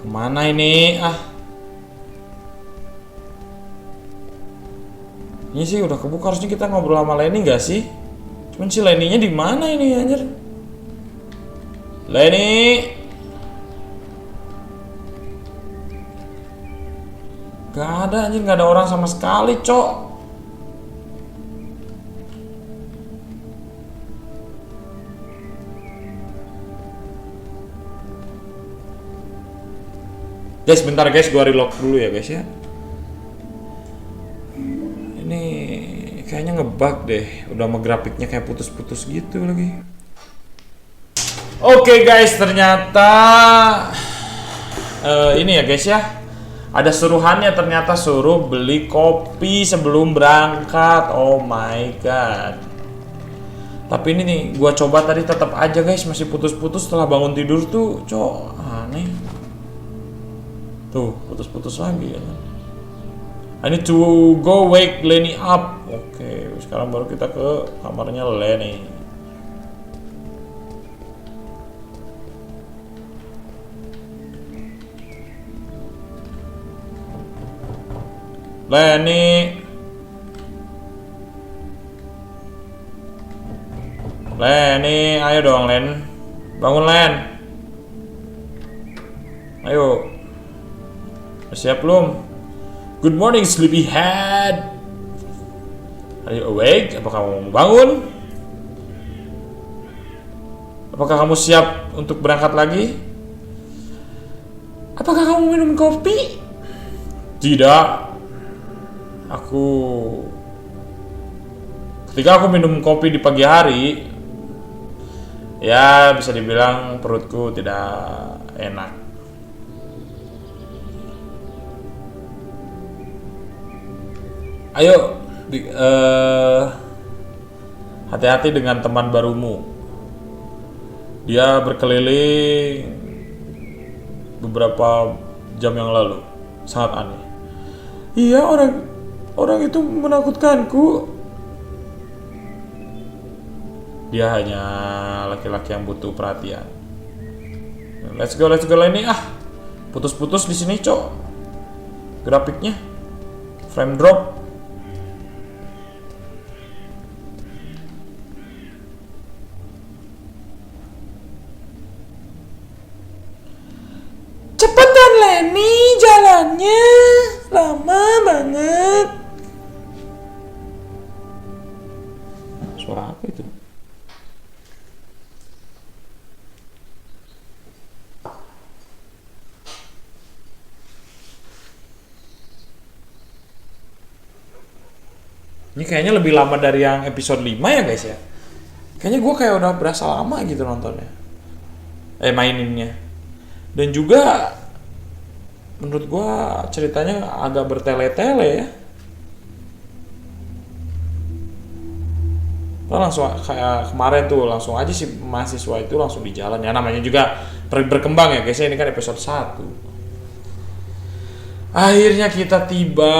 Kemana ini? Ini sih udah kebuka, harusnya kita ngobrol sama Lenny gak sih? Cuman si Lenny-nya di mana ini anjir? Lenny. Gak ada anjir, gak ada orang sama sekali, Cok. Guys, bentar guys, gua relock dulu ya guys ya. Ini kayaknya ngebug deh, udah sama grafiknya kayak putus-putus gitu lagi. Oke guys, ternyata ini ya guys ya, ada suruhannya, ternyata suruh beli kopi sebelum berangkat. Oh my god. Tapi ini nih, gua coba tadi tetap aja guys, masih putus-putus setelah bangun tidur tuh, Cok, aneh. Tuh, putus-putus lagi ya. I need to go wake Lenny up. Oke, sekarang baru kita ke kamarnya Lenny. Lenny, ayo dong Len. Bangun Len. Ayo. Siap belum? Good morning sleepyhead. Are you awake? Apakah kamu bangun? Apakah kamu siap untuk berangkat lagi? Apakah kamu minum kopi? Tidak. Ketika aku minum kopi di pagi hari, ya bisa dibilang perutku tidak enak. Ayo, hati-hati dengan teman barumu. Dia berkeliling beberapa jam yang lalu. Sangat aneh. Iya, Orang itu menakutkanku. Dia hanya laki-laki yang butuh perhatian. Let's go Lenny. Putus-putus di sini, Cok. Grafiknya. Frame drop. Cepetan Lenny, jalannya lama banget. Suara apa itu? Ini kayaknya lebih lama dari yang episode 5 ya guys ya. Kayaknya gue kayak udah berasa lama gitu nontonnya. Maininnya. Dan juga menurut gue ceritanya agak bertele-tele ya. Langsung kayak kemarin tuh langsung aja si mahasiswa itu langsung di jalan ya, namanya juga berkembang ya guys, ini kan episode 1. Akhirnya kita tiba,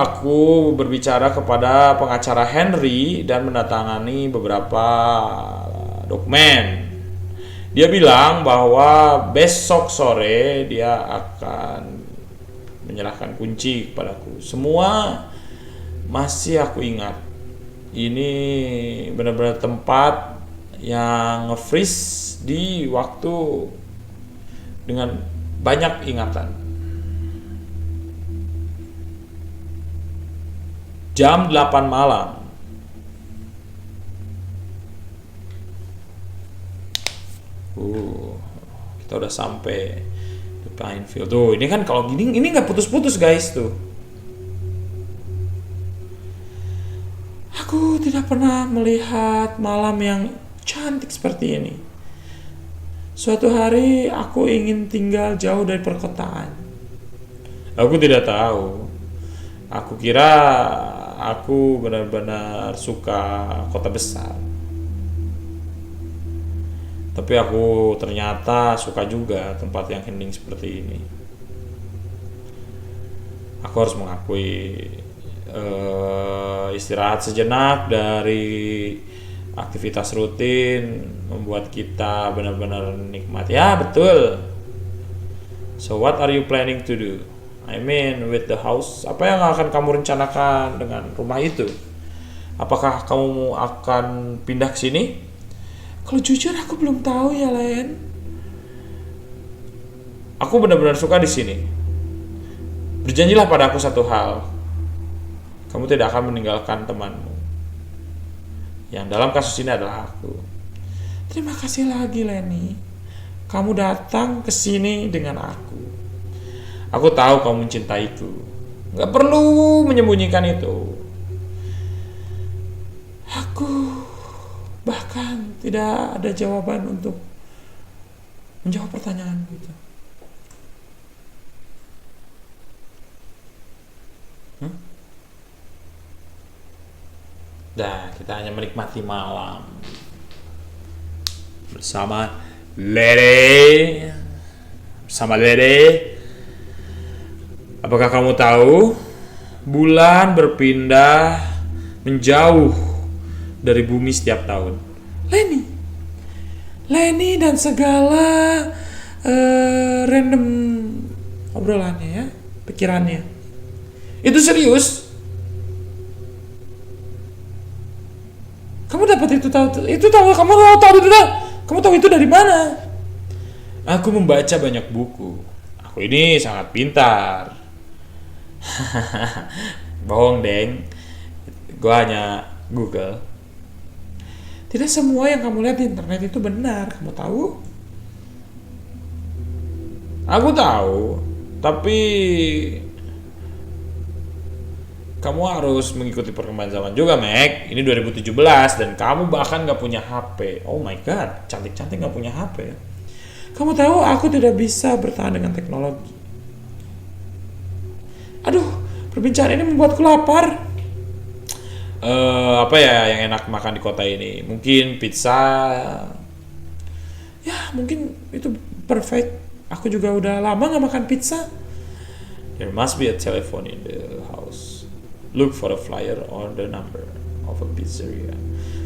aku berbicara kepada pengacara Henry dan mendatangani beberapa dokumen. Dia bilang bahwa besok sore dia akan menyerahkan kunci kepadaku. Semua masih aku ingat. Ini benar-benar tempat yang nge-freeze di waktu dengan banyak ingatan. Jam 8 malam. Kita udah sampai di Pinefield. Tuh, ini kan kalau gini ini nggak putus-putus guys tuh. Aku tidak pernah melihat malam yang cantik seperti ini. Suatu hari aku ingin tinggal jauh dari perkotaan. Aku tidak tahu. Aku kira aku benar-benar suka kota besar. Tapi aku ternyata suka juga tempat yang hening seperti ini. Aku harus mengakui istirahat sejenak dari aktivitas rutin membuat kita benar-benar nikmat. Ya, betul. So what are you planning to do? I mean with the house. Apa yang akan kamu rencanakan dengan rumah itu? Apakah kamu akan pindah ke sini? Kalau jujur aku belum tahu ya, Len. Aku benar-benar suka di sini. Berjanjilah pada aku satu hal. Kamu tidak akan meninggalkan temanmu. Yang dalam kasus ini adalah aku. Terima kasih lagi, Lenny. Kamu datang ke sini dengan aku. Aku tahu kamu mencintaiku. Gak perlu menyembunyikan itu. Aku bahkan tidak ada jawaban untuk menjawab pertanyaan itu. Dah, kita hanya menikmati malam bersama Lady. Apakah kamu tahu bulan berpindah menjauh dari bumi setiap tahun? Lenny dan segala random obrolannya ya, pikirannya. Itu serius? Kamu dapat kamu tahu itu dari mana? Aku membaca banyak buku. Aku ini sangat pintar. Bohong, Deng. Gua hanya Google. Tidak semua yang kamu lihat di internet itu benar, kamu tahu? Aku tahu, tapi kamu harus mengikuti perkembangan zaman juga, Mac. Ini 2017 dan kamu bahkan gak punya HP. Oh my god, cantik-cantik gak punya HP. Kamu tahu aku tidak bisa bertahan dengan teknologi. Aduh, perbincangan ini membuatku lapar. Apa ya yang enak makan di kota ini? Mungkin pizza. Ya, mungkin itu perfect. Aku juga udah lama gak makan pizza. There must be a telephone in the house. Look for a flyer or the number of a pizzeria.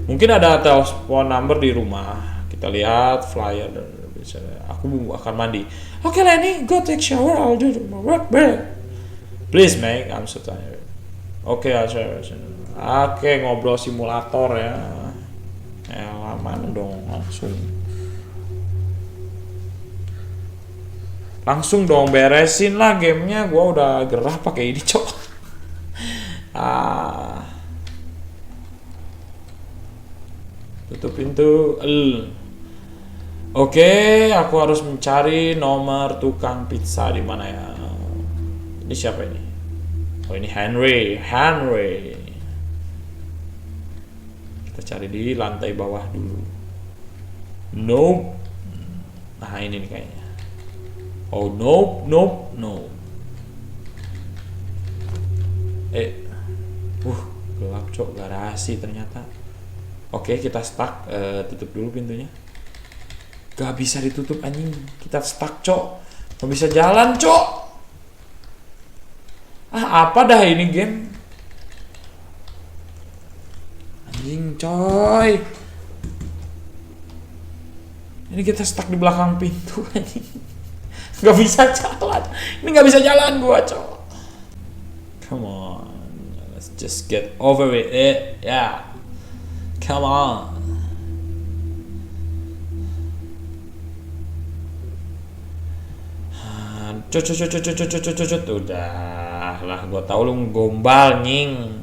Mungkin ada telepon number di rumah. Kita lihat flyer dan pizzeria. Aku akan mandi. Okay, Lenny, go take shower. I'll do my work back. Please, Meg, I'm so tired. Oke, Oke, ngobrol simulator ya. Lama dong, langsung dong beresin lah gamenya. Gua udah gerah pakai ini, cok. Tutup pintu. Oke, aku harus mencari nomor tukang pizza di mana ya. Ini siapa ini? Oh, ini Henry. Kita cari di lantai bawah dulu. Nope. Nah, ini nih kayaknya. Oh, nope. Gelap, cok. Garasi ternyata. Oke, kita stuck. Tutup dulu pintunya. Gak bisa ditutup, anjing. Kita stuck, cok. Gak bisa jalan, cok. Apa dah ini game? Anjing, coy. Ini kita stuck di belakang pintu, anjing. Gak bisa jalan. Ini gak bisa jalan gua, cok. Come on. Let's just get over it. Yeah. Come on. Udah lah, gue tahu lu gombal nying.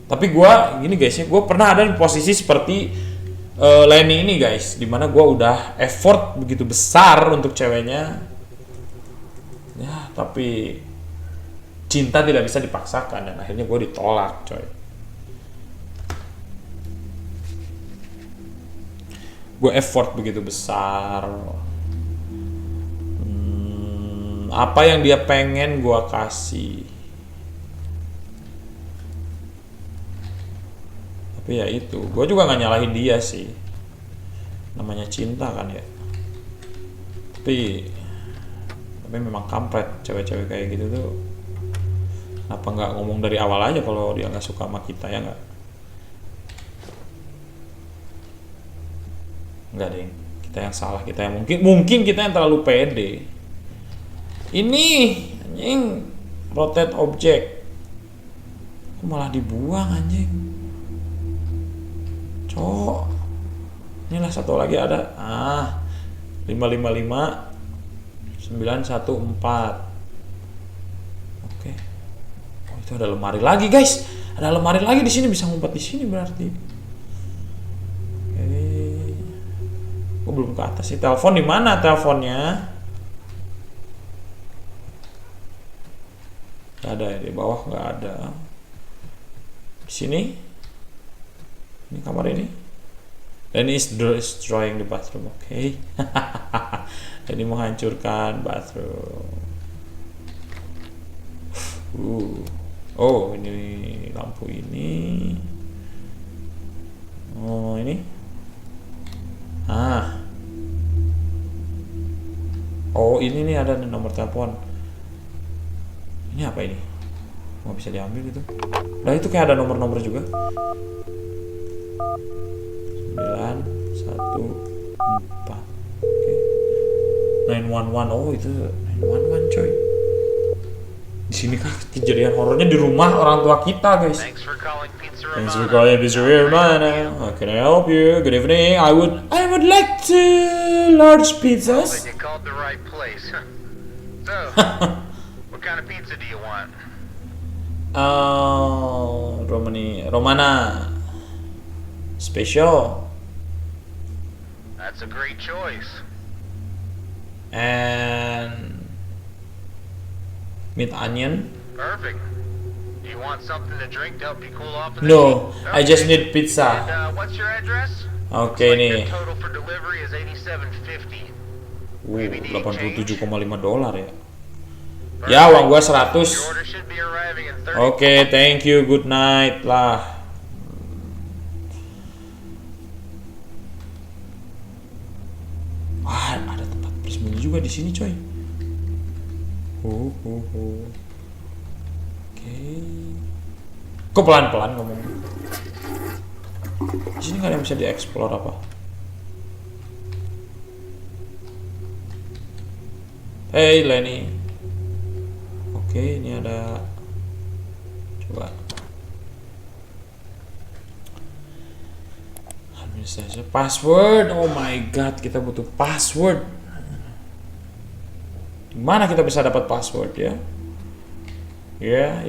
Tapi gue gini guys ya, gue pernah ada di posisi seperti Lenny ini guys, dimana gue udah effort begitu besar untuk ceweknya ya, tapi cinta tidak bisa dipaksakan dan akhirnya gue ditolak, coy. Gue effort begitu besar, apa yang dia pengen gue kasih, tapi ya itu, gue juga nggak nyalahin dia sih, namanya cinta kan ya. Tapi memang kampret cewek-cewek kayak gitu tuh. Kenapa nggak ngomong dari awal aja kalau dia nggak suka sama kita, ya nggak? Enggak deh, kita yang salah, kita yang mungkin kita yang terlalu pede. Ini anjing, rotate object, kok malah dibuang anjing, cok. Inilah satu lagi ada 555 914. Oke. Oh, itu ada lemari lagi guys, ada lemari lagi di sini, bisa ngumpet di sini berarti. Gue belum ke atas sih. Telepon di mana teleponnya? Gak ada ya, di bawah nggak ada. Di sini? Ini kamar ini. Dan ini is destroying the bathroom, oke? Okay. Ini menghancurkan bathroom. Oh, ini lampu ini. Oh, ini. Oh, ini nih ada nomor telepon. Ini apa ini? Nggak bisa diambil gitu. Nah, itu kayak ada nomor-nomor juga. 914. Oke. 911. Oh, itu 911, coy. Di sini kan kejadian horornya di rumah orang tua kita, guys. Thanks for calling Pizza Romana. How can I help you? Good evening. I would like to large pizzas. You called the right place. So, what kind of pizza do you want? Romana special. That's a great choice. And with onion. Perfect. Do you want something to drink to help you cool off? No, I just need pizza. And, what's your address? Oke nih. Total for delivery is $87.50. $87.5 ya. Ya, uang gua 100. Oke, thank you, good night lah. Wah, ada tempat bersembunyi juga di sini, coy. Oke. Kok pelan-pelan ngomong? Di sini nggak ada yang bisa dieksplor apa? Hey Lenny. Oke, ini ada. Coba. Administration password. Oh my god, kita butuh password. Dimana kita bisa dapat password ya? Yeah.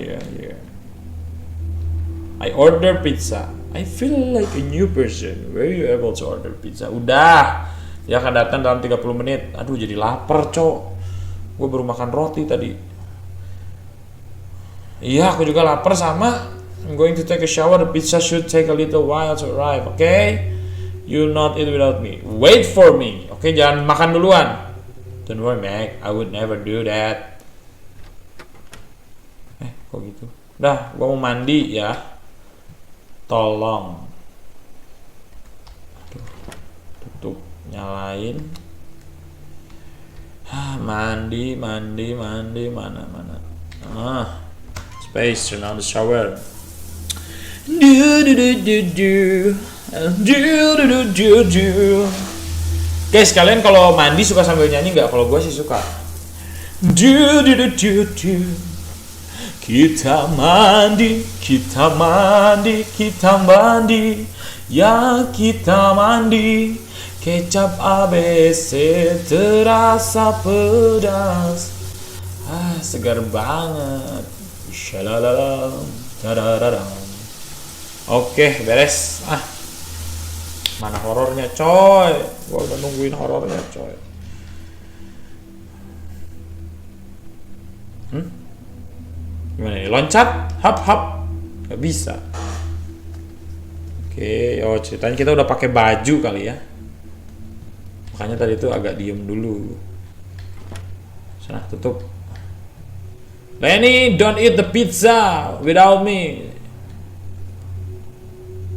I order pizza. I feel like a new person. Were you able to order pizza? Udah. Dia akan datang dalam 30 menit. Aduh, jadi lapar, cok. Gue baru makan roti tadi. Iya, aku juga lapar sama. I'm going to take a shower. The pizza should take a little while to arrive. Okay? You not eat without me. Wait for me. Okay, jangan makan duluan. Don't worry, Mac. I would never do that. Kok gitu? Udah, gue mau mandi ya. Tolong. Aduh, tutup, nyalain. Mandi, mana. Space, turn on the shower. Guys, kalian kalau mandi suka sambil nyanyi nggak? Kalau gue sih suka. Kita mandi, ya kita mandi. Kecap ABC terasa pedas. Segar banget. Shalalala, tadadadam. Oke, beres. Mana horornya, coy? Gua udah nungguin horornya, coy. Gimana nih? Loncat? Hap. Gak bisa. Oke, ceritanya kita udah pakai baju kali ya. Makanya tadi itu agak diem dulu. Sana, tutup. Lenny, don't eat the pizza without me.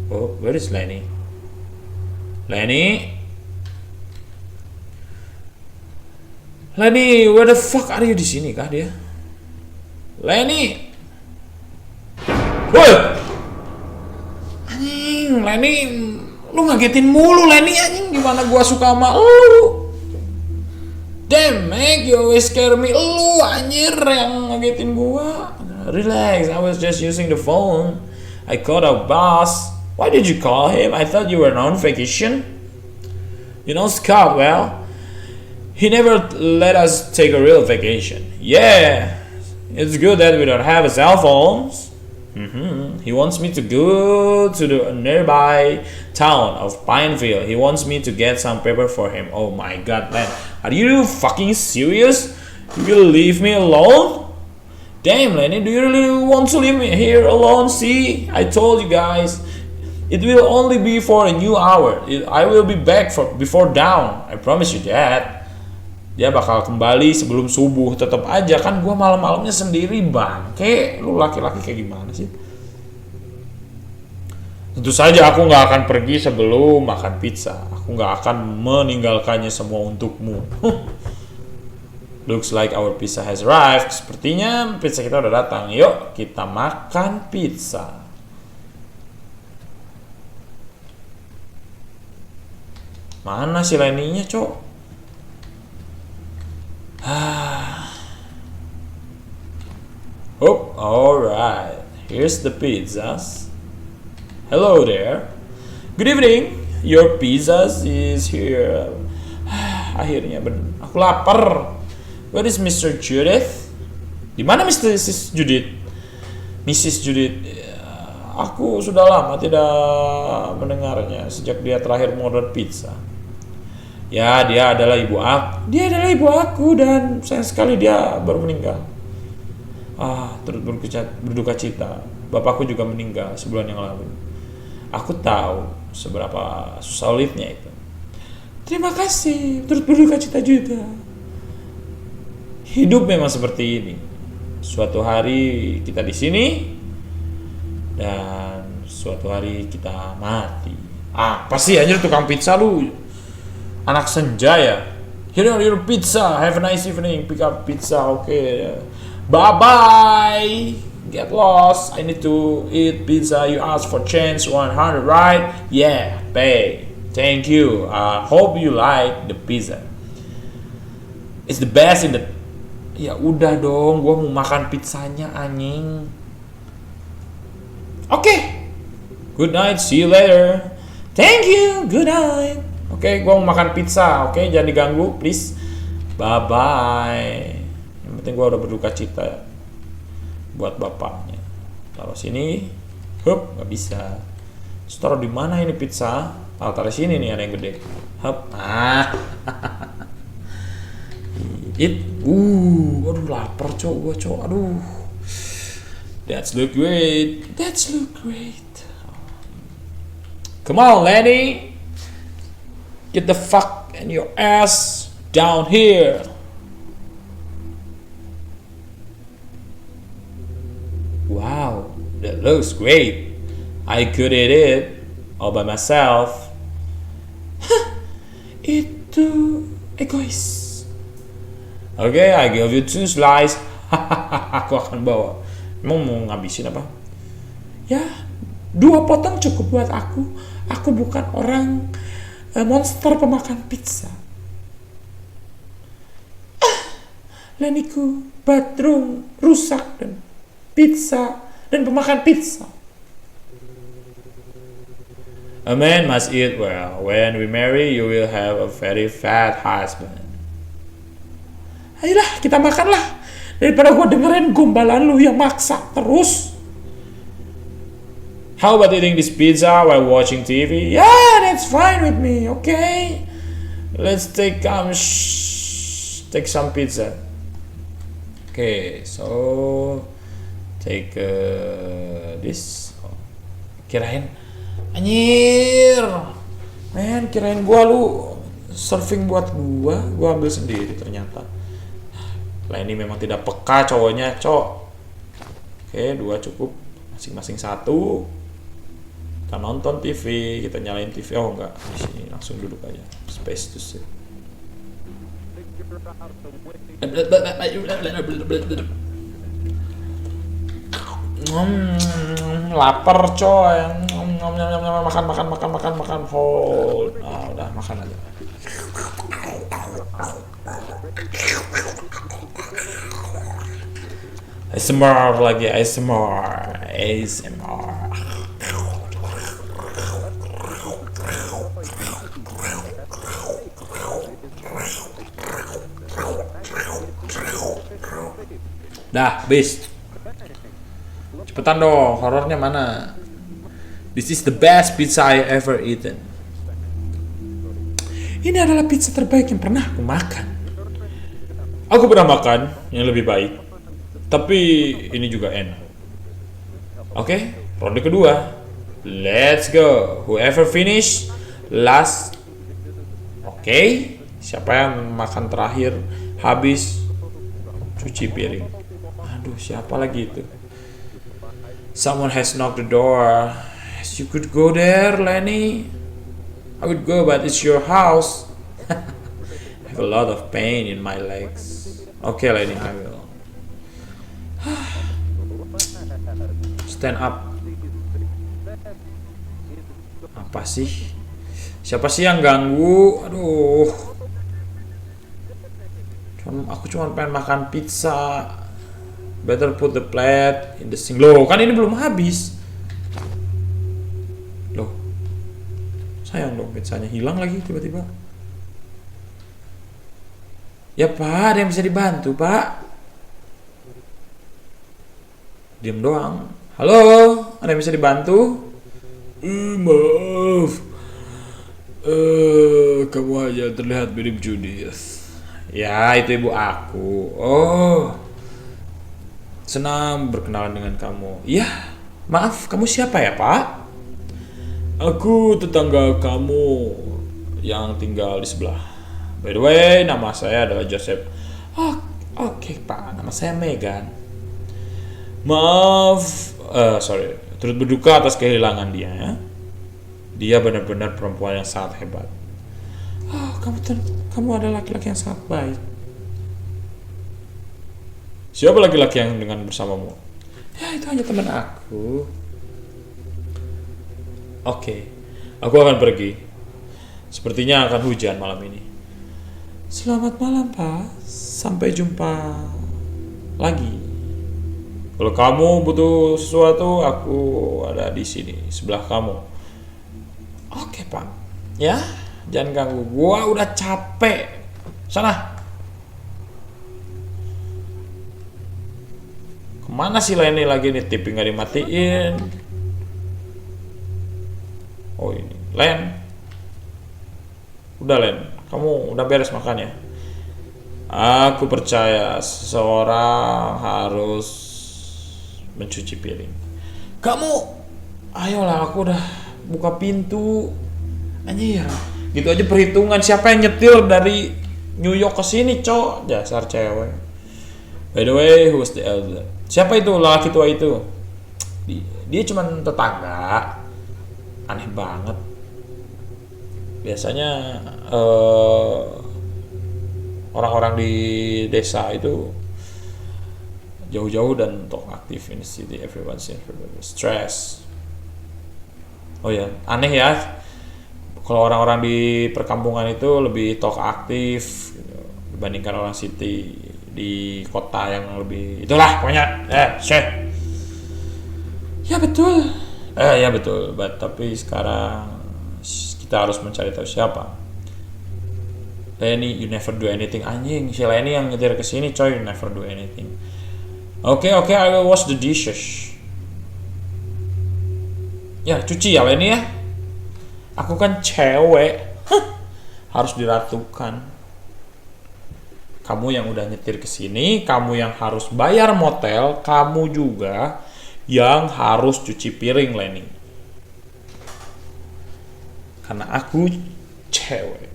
Oh, where is Lenny? Lenny, where the fuck are you? Di sini kah dia? Lenny. Woi. Anjing, Lenny, lu ngagetin mulu Lenny anjing. Gimana gua suka sama lu? Damn, Mac, you always scare me. Lu anjir yang ngagetin gua. Relax, I was just using the phone. I called our boss. Why did you call him? I thought you were on vacation. You know, Scott, well, he never let us take a real vacation. Yeah, it's good that we don't have cell phones. He wants me to go to the nearby town of Pineville. He wants me to get some paper for him. Oh my god, man. Are you fucking serious? You will leave me alone? Damn, Lenny, do you really want to leave me here alone? See, I told you guys. It will only be for a new hour. I will be back before dawn. I promise you that. Dia bakal kembali sebelum subuh. Tetap aja kan gua malam-malamnya sendiri bangke. Lu laki-laki kayak gimana sih? Tentu saja aku nggak akan pergi sebelum makan pizza. Aku nggak akan meninggalkannya semua untukmu. Looks like our pizza has arrived. Sepertinya pizza kita udah datang. Yuk kita makan pizza. Mana si Lenny-nya, cok? Oh, alright. Here's the pizzas. Hello there. Good evening. Your pizzas is here. Akhirnya aku lapar. Where is Mr. Judith? Di mana Mrs. Judith? Mrs. Judith. Aku sudah lama tidak mendengarnya sejak dia terakhir mengorder pizza. Ya, dia adalah ibu aku. Dia adalah ibu aku dan sayang sekali dia baru meninggal. Turut berduka cita. Bapakku juga meninggal sebulan yang lalu. Aku tahu seberapa sulitnya itu. Terima kasih, turut berduka cita juga. Hidup memang seperti ini. Suatu hari kita di sini dan suatu hari kita mati. Apa sih anjir tukang pizza lu? Anak senja ya? Here are your pizza. Have a nice evening. Pick up pizza. Okay. Bye bye. Get lost. I need to eat pizza. You asked for change 100, right? Yeah. Pay. Thank you. Hope you like the pizza. It's the best in the. Ya udah dong. Gua mau makan pizzanya anjing. Oke. Good night. See you later. Thank you. Good night. Oke, gua mau makan pizza. Oke, jangan diganggu, please. Bye bye. Yang penting gua udah berduka cita buat bapaknya. Taruh sini. Hup, nggak bisa. Terus taruh di mana ini pizza? Taruh sini nih, ada yang gede. Hup. Aduh lapar gua aduh. That's look great. Come on, Lenny. Get the fuck and your ass down here. Wow, that looks great. I could eat it all by myself. Itu egois. Okay, I give you 2 slice. Aku akan bawa. Emang mau ngabisin apa? Ya, 2 potong cukup buat aku. Aku bukan orang monster pemakan pizza. Leniku, bathroom, rusak dan pizza dan pemakan pizza. A man must eat well. When we marry, you will have a very fat husband. Ayolah, kita makanlah. Daripada gue dengerin gombalan lu yang maksa terus. How about eating this pizza while watching TV? Yeah, that's fine with me. Okay, let's take some pizza. Okay, so take this. Kirain, anjir, men, kirain gua lu serving buat gua ambil sendiri ternyata. Lah ini memang tidak peka cowoknya, cowok. Oke, 2 cukup, masing-masing 1. Kita nonton TV, kita nyalain TV. Oh enggak, di sini langsung duduk aja. Space to sit. Lapar coy. Makan. Hold. Udah makan aja. ASMR lagi, ASMR. Dah, habis. Cepetan dong, horornya mana? This is the best pizza I ever eaten. Ini adalah pizza terbaik yang pernah aku makan. Aku pernah makan yang lebih baik, tapi ini juga enak. Oke, ronde kedua. Let's go. Whoever finish last. Oke, siapa yang makan terakhir habis cuci piring. Aduh, siapa lagi itu? Someone has knocked the door. You could go there, Lenny. I would go, but it's your house. I have a lot of pain in my legs. Okay, Lenny, I will. Stand up. Apa sih? Siapa sih yang ganggu? Aduh. Aku cuma pengen makan pizza. Better put the plate in the sink. Loh, kan ini belum habis. Loh. Sayang dong, pizzanya hilang lagi tiba-tiba. Ya Pak, ada yang bisa dibantu Pak? Diam doang. Halo, ada yang bisa dibantu? Maaf. Kamu aja terlihat mirip Judith. Ya, itu ibu aku. Oh, senang berkenalan dengan kamu. Ya, maaf, kamu siapa ya Pak? Aku tetangga kamu yang tinggal di sebelah. By the way, nama saya adalah Joseph. Oke, Pak, nama saya Megan. Maaf, turut berduka atas kehilangan dia ya. Dia benar-benar perempuan yang sangat hebat. kamu adalah laki-laki yang sangat baik. Siapa laki-laki yang dengan bersamamu? Ya, itu hanya teman aku. Oke, aku akan pergi. Sepertinya akan hujan malam ini. Selamat malam, Pak. Sampai jumpa lagi. Kalau kamu butuh sesuatu, aku ada di sini sebelah kamu. Oke, Pak. Ya, jangan ganggu. Gua udah capek. Sana. Kemana sih Lenny lagi nih? TV nggak dimatiin. Oh ini, Len. Udah Len, kamu udah beres makannya? Aku percaya seseorang harus mencuci piring. Kamu, ayolah, aku udah buka pintu. Anjir, gitu aja perhitungan siapa yang nyetir dari New York ke sini, cok. Dasar cewek. By the way, who's the elder? Siapa itu laki tua itu? Dia cuman tetangga. Aneh banget. Biasanya orang-orang di desa itu jauh-jauh dan talk aktif. In the city everyone's stress. Oh ya, aneh ya. Kalau orang-orang di perkampungan itu lebih talk aktif dibandingkan orang city di kota yang lebih itulah pokoknya. Ya betul. Ya betul. Tapi sekarang kita harus mencari tahu siapa. Lenny, you never do anything. Anjing, si Lenny yang nyetir ke sini, coy, you never do anything. Oke, I will wash the dishes. Ya, cuci ya Lenny ya. Aku kan cewek. Harus diratukan. Kamu yang udah nyetir ke sini, kamu yang harus bayar motel, kamu juga yang harus cuci piring Lenny. Karena aku cewek.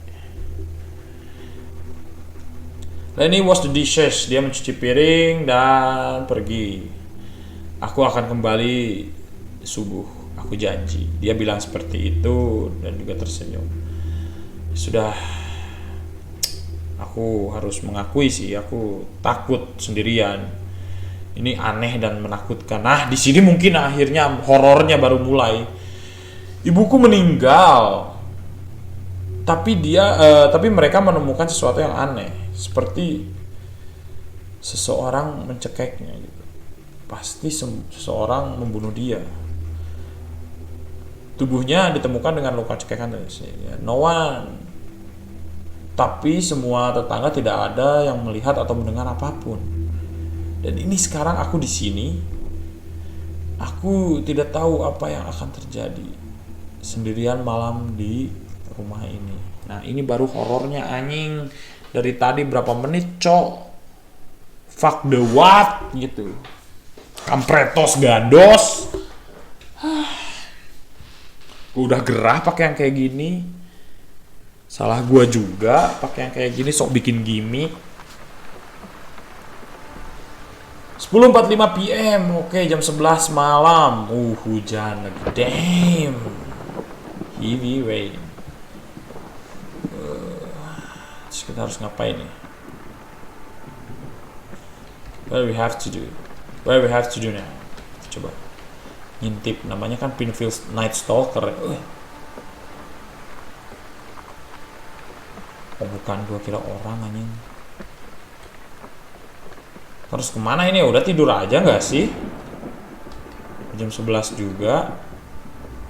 Lenny wash the dishes, dia mencuci piring dan pergi. Aku akan kembali subuh, aku janji. Dia bilang seperti itu dan juga tersenyum. Sudah, aku harus mengakui sih, aku takut sendirian. Ini aneh dan menakutkan. Nah, di sini mungkin akhirnya horornya baru mulai. Ibuku meninggal. Tapi mereka menemukan sesuatu yang aneh, seperti seseorang mencekeknya gitu. Pasti seseorang membunuh dia. Tubuhnya ditemukan dengan luka cekekan dari no one. Tapi semua tetangga tidak ada yang melihat atau mendengar apapun. Dan ini sekarang aku di sini. Aku tidak tahu apa yang akan terjadi sendirian malam di rumah ini. Nah, ini baru horornya anjing. Dari tadi berapa menit, cok. Fuck the what gitu. Kampretos gandos. Udah gerah pakai yang kayak gini. Salah gua juga pakai yang kayak gini sok bikin gimmick. 10.45 PM. Oke, jam 11 malam. Hujan lagi. Damn. Heavy rain. Terus kita harus ngapain nih? What we have to do now? Coba ngintip, namanya kan Pinfield Night Stalker. Oh bukan, gua kira orang anjing. Terus kemana ini? Udah tidur aja nggak sih? Jam 11 juga.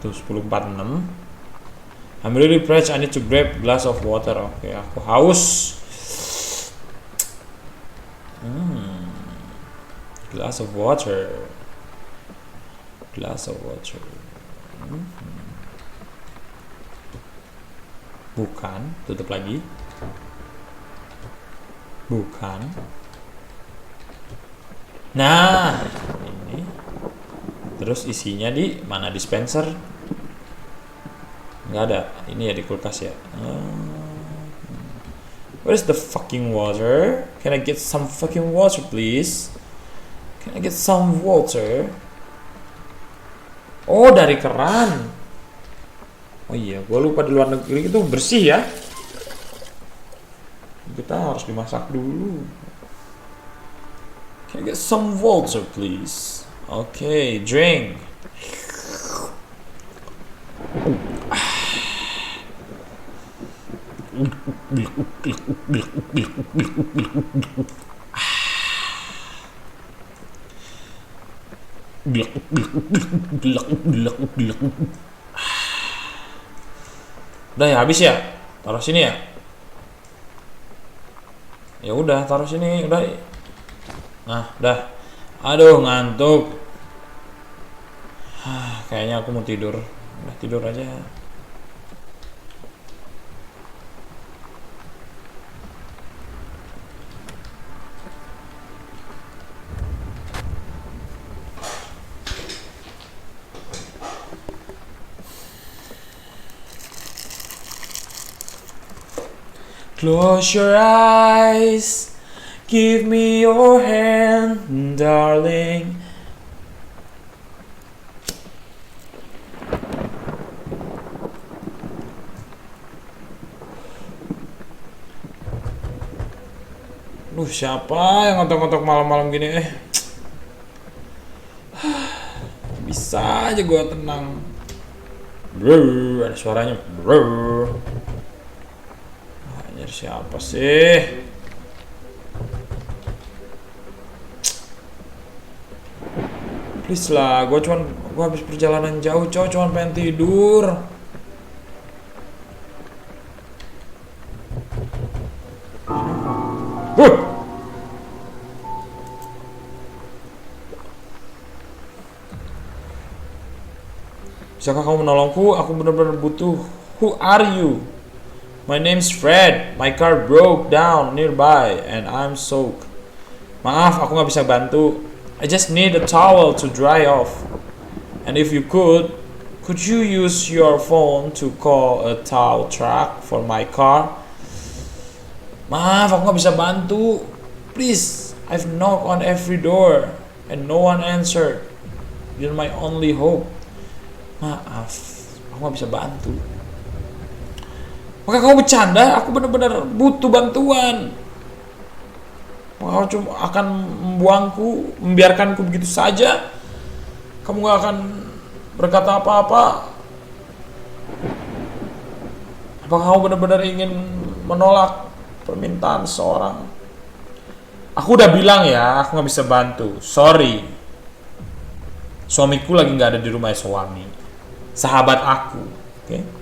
Tuh 10.46. I'm really parched. I need to grab glass of water. Oke, aku haus. Glass of water. Bukan, tutup lagi. Bukan. Nah, ini. Terus isinya di mana dispenser? Nggak ada. Ini ya di kulkas ya. Where's the fucking water? Can I get some fucking water, please? Can I get some water? Oh, dari keran. Oh iya, gue lupa di luar negeri itu bersih ya. Kita harus dimasak dulu. Can I get some water, please? Okay, drink. Udah ya, habis ya? Taruh sini ya? Ya udah, taruh sini, udah. Nah, udah. Aduh, ngantuk. Kayaknya aku mau tidur. Udah tidur aja. Close your eyes, give me your hand, darling. Duh, siapa yang ngetok-ngetok malam-malam gini? Bisa aja gue tenang. Brrr, ada suaranya. Brrr. Anjir, siapa sih? Please lah, gue habis perjalanan jauh, cuman pengen tidur. Bisakah kamu menolongku? Aku benar-benar butuh. Who are you? My name's Fred. My car broke down nearby and I'm soaked. Maaf, aku nggak bisa bantu. I just need a towel to dry off. And if you could you use your phone to call a tow truck for my car? Maaf, aku nggak bisa bantu. Please, I've knocked on every door and no one answered. You're my only hope. Maaf, aku nggak bisa bantu. Maka kamu bercanda? Aku benar-benar butuh bantuan. Kamu cuma akan membiarkanku begitu saja. Kamu gak akan berkata apa-apa. Apakah kamu benar-benar ingin menolak permintaan seorang? Aku udah bilang ya, aku gak bisa bantu. Sorry. Suamiku lagi gak ada di rumah suami. Sahabat aku. Oke?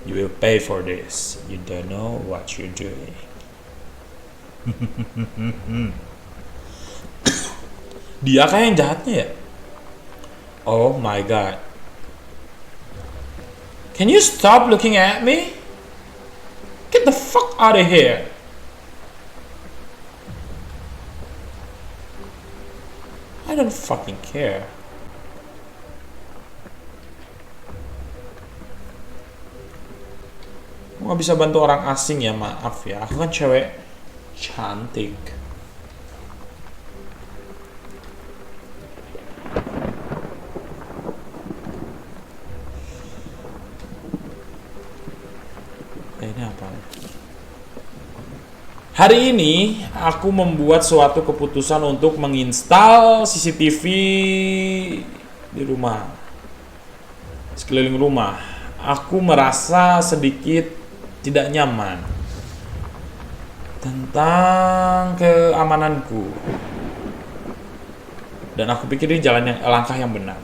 You will pay for this. You don't know what you're doing. Dia kayak yang jahatnya ya? Oh my god. Can you stop looking at me? Get the fuck out of here. I don't fucking care. Aku gak bisa bantu orang asing ya, maaf ya. Aku kan cewek cantik. Ini apa? Hari ini aku membuat suatu keputusan untuk menginstal CCTV di rumah, sekeliling rumah. Aku merasa sedikit tidak nyaman tentang keamananku, dan aku pikir ini langkah yang benar.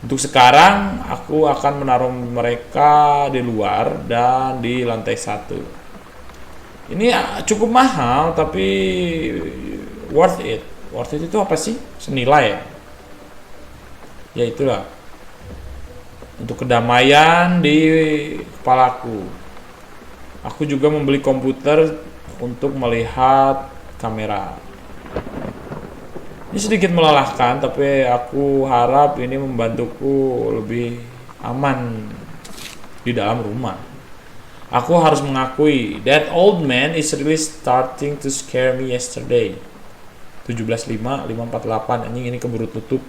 Untuk sekarang aku akan menaruh mereka di luar dan di lantai 1. Ini cukup mahal tapi worth it. Worth it itu apa sih? Senilai ya? Ya itulah. Untuk kedamaian di kepalaku. Aku juga membeli komputer untuk melihat kamera. Ini sedikit melelahkan, tapi aku harap ini membantuku lebih aman di dalam rumah. Aku harus mengakui, that old man is really starting to scare me yesterday. 17.5, 548, anjing ini keburu tutup.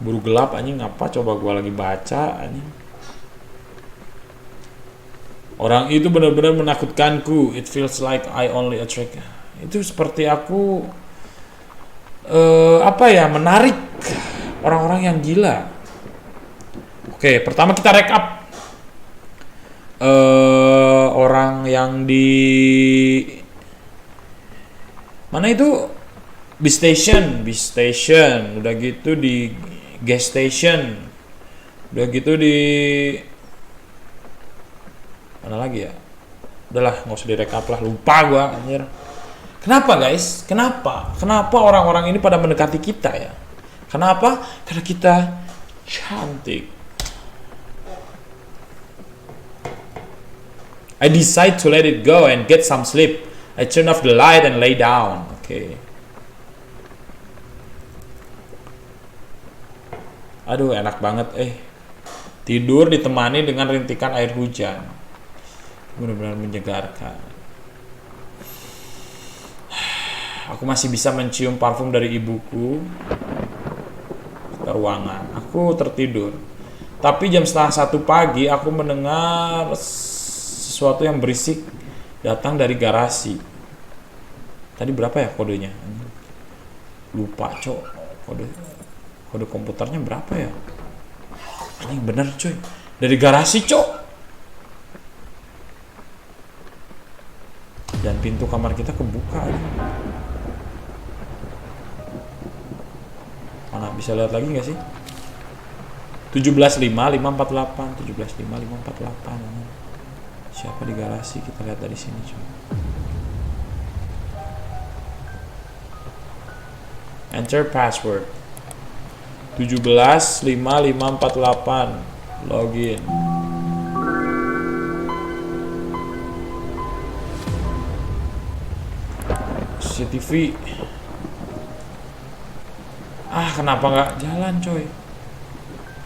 Buru gelap anjing, ngapa coba gua lagi baca anjing. Orang itu benar-benar menakutkanku. It feels like I only attract. Itu seperti aku menarik orang-orang yang gila. Oke, pertama kita rekap orang yang di mana itu? Bis station, udah gitu di gas station, udah gitu di mana lagi ya? Udahlah, nggak usah direkap lah, lupa gua anjir. Kenapa guys? Kenapa orang-orang ini pada mendekati kita ya? Kenapa? Karena kita cantik. I decide to let it go and get some sleep. I turn off the light and lay down. Oke. Aduh, enak banget tidur ditemani dengan rintikan air hujan. Benar-benar menyegarkan. Aku masih bisa mencium parfum dari ibuku ke ruangan. Aku tertidur. Tapi jam 1:30 pagi aku mendengar sesuatu yang berisik datang dari garasi. Tadi berapa ya kodenya? Lupa, cok. Kode komputernya berapa ya? Ini bener, coy. Dari garasi, cok. Dan pintu kamar kita kebuka. Mana bisa lihat lagi nggak sih? 17.5.548 Siapa di garasi? Kita lihat dari sini, coba. Enter password 17.5.548. Login. CCTV. Kenapa nggak jalan, coy?